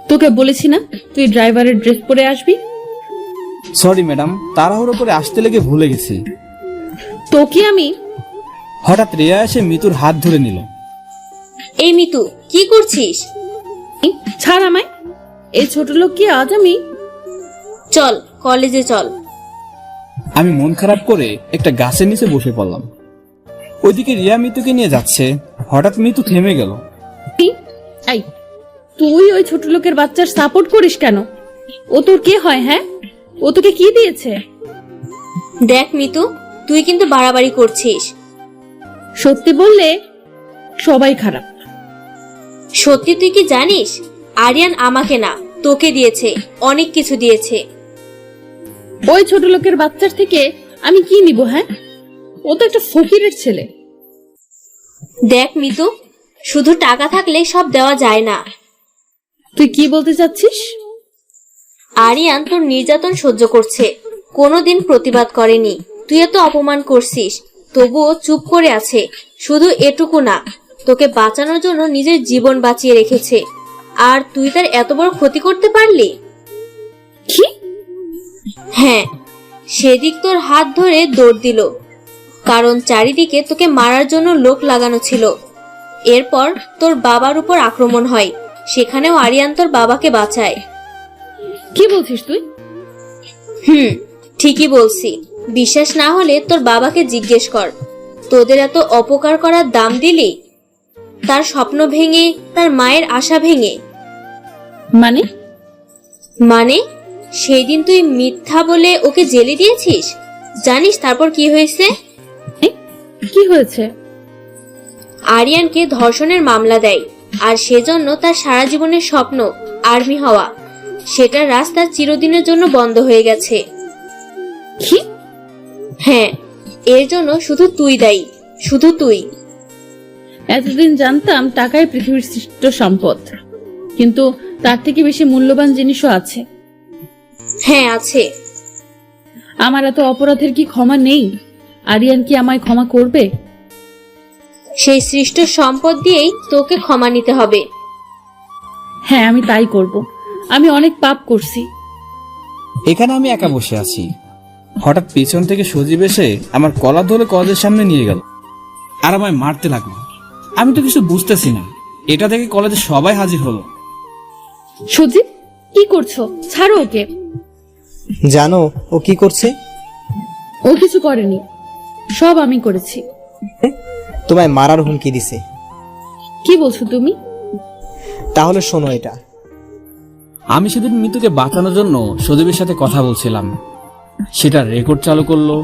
তোকে বলেছি না তুই ড্রাইভারের ড্রেস পরে আসবি? সরি ম্যাডাম, তাড়াহুড়ো করে আসতে লেগে ভুলে গেছি। তোকে আমি। হঠাৎ রিয়া এসে মিতুর হাত ধরে নিল। এই মিতু, কি করছিস? ছাড় আমায়। এই ছোট লোক কি আজ আমি? চল কলেজে চল। আমি মন খারাপ করে একটা গাছের নিচে বসে পড়লাম। ওইদিকে রিয়া মিতুকে নিয়ে যাচ্ছে। হঠাৎ মিতু থেমে গেল। এই, তুই ওই ছোট লোকের বাচ্চার সাপোর্ট করিস কেন? ও তোর কে হয়? হ্যাঁ, ও তোকে কি দিয়েছে? দেখ মিতু, তুই কিন্তু বাড়াবাড়ি করছিস। সত্যি বললে সবাই খারাপ। সত্যি তুই কি জানিস, আরিয়ান আমাকে না তোকে দিয়েছে, অনেক কিছু দিয়েছে। ওই ছোট লোকের বাচ্চার থেকে আমি কি নিব? হ্যাঁ, ও তো একটা ফকিরের ছেলে। দেখ মিতু, শুধু টাকা থাকলে সব দেওয়া যায় না। তুই কি বলতে চাচ্ছিস? আরিয়ান তোর নির্যাতন সহ্য করছে, কোনোদিন প্রতিবাদ করেনি। তুই এত অপমান করছিস, তবুও চুপ করে আছে। শুধু এটুকু না, তোকে বাঁচানোর জন্য নিজের জীবন বাঁচিয়ে রেখেছে, আর তুই তার এত বড় ক্ষতি করতে পারলি? কি? হ্যাঁ, সেদিক তোর হাত ধরে দৌড় দিল, কারণ চারিদিকে তোকে মারার জন্য লোক লাগানো ছিল। এরপর তোর বাবার উপর আক্রমণ হয়, সেখানেও আরিয়ান তোর বাবাকে বাঁচায়। কি বলছিস তুই? ঠিকই বলছি। বিশ্বাস না হলে তোর বাবাকে জিজ্ঞেস কর। তোদের এত অপকার করার দাম দিলি, তার স্বপ্ন ভেঙে, তার মায়ের আশা ভেঙে। মানে সেই দিন তুই মিথ্যা বলে ওকে জেলে দিয়েছিস। জানিস তারপর কি হয়েছে? কি হয়েছে? আরিয়ানকে ধর্ষণের মামলা দেয়, আর সেজন্য তার সারা জীবনের স্বপ্ন আর্মি হওয়া, সেটা রাস্তা চিরদিনের জন্য বন্ধ হয়ে গেছে। কি? হ্যাঁ, এর জন্য শুধু তুই দায়ী, শুধু তুই। এতদিন জানতাম টাকাই পৃথিবীর শ্রেষ্ঠ সম্পদ, কিন্তু তার থেকে বেশি মূল্যবান জিনিসও আছে। হ্যাঁ আছে। আমার এত অপরাধের কি ক্ষমা নেই? আরিয়ান কি আমায় ক্ষমা করবে? সেই সৃষ্ট সম্পদ দিয়েই তোকে ক্ষমা নিতে হবে। হ্যাঁ, আমি তাই করব। আমি অনেক পাপ করছি। এখানে আমি একা বসে আছি, হঠাৎ পেছন থেকে সজীব এসে আমার কলা ধরে কলেজের সামনে নিয়ে গেল আর আমায় মারতে লাগলো। আমি তো কিছু বুঝতেছি না। এটা থেকে কলেজে সবাই হাজির হলো। সজীব, কি করছো? ছাড়ো ওকে। জানো ও কি করছে? ও কিছু করেনি, সব আমি করেছি। তোমায় মারার হুমকি দিছে। কি বলছো তুমি? তাহলে শোনো এটা। আমি সেদিন মিতুকে বাঁচানোর জন্য সজীবের সাথে কথা বলছিলাম, সেটা রেকর্ড চালু করলো,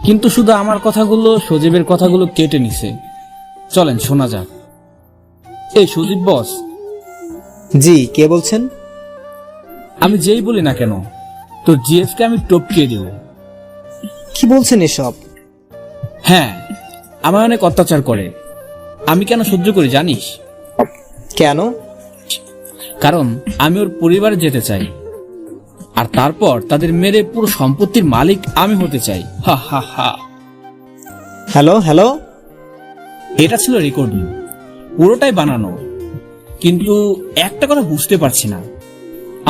কিন্তু শুধু আমার কথাগুলো সজীবের কথাগুলো কেটে নিছে। চলেন শোনা যাক। এই সজীব বস। জি, কে বলছেন? আমি যেই বলি না কেন, তোর জিএফ কে আমি টপকিয়ে দেব। কি বলছেন এসব? হ্যাঁ, আমার অনেক অত্যাচার করে। আমি কেন সহ্য করি জানিস? কেন? কারণ আমি ওর পরিবারে যেতে চাই, আর তারপর তাদের মেরে পুরো সম্পত্তির মালিক আমি হতে চাই। হা হা হা। Hello hello. এটা ছিল রেকর্ডিং, পুরোটাই বানানো। কিন্তু একটা কথা বুঝতে পারছি না,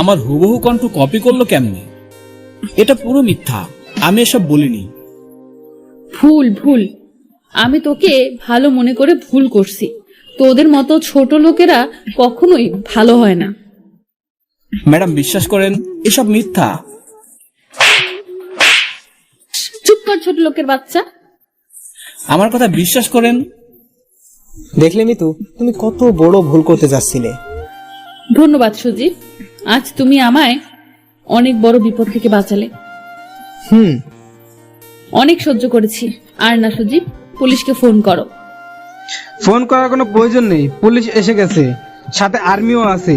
আমার হুবহু কণ্ঠ কপি করলো কেমনে? এটা পুরো মিথ্যা, আমি এসব বলিনি। ভুল ভুল। আমি তোকে ভালো মনে করে ভুল করছি। তোদের মতো ছোট লোকেরা কখনোই ভালো হয় না। ম্যাডাম বিশ্বাস করেন, এসব মিথ্যা। চুপ কর ছোট লোকের বাচ্চা। আমার কথা বিশ্বাস করেন। দেখলে মিতু, তুমি কত বড় ভুল করতে যাচ্ছিলে। ধন্যবাদ সজীব, আজ তুমি আমায় অনেক বড় বিপদ থেকে বাঁচালে। অনেক সহ্য করেছি। আর না সজীব, পুলিশকে ফোন করো। ফোন করার কোনো প্রয়োজন নেই, পুলিশ এসে গেছে, সাথে আর্মিও আছে।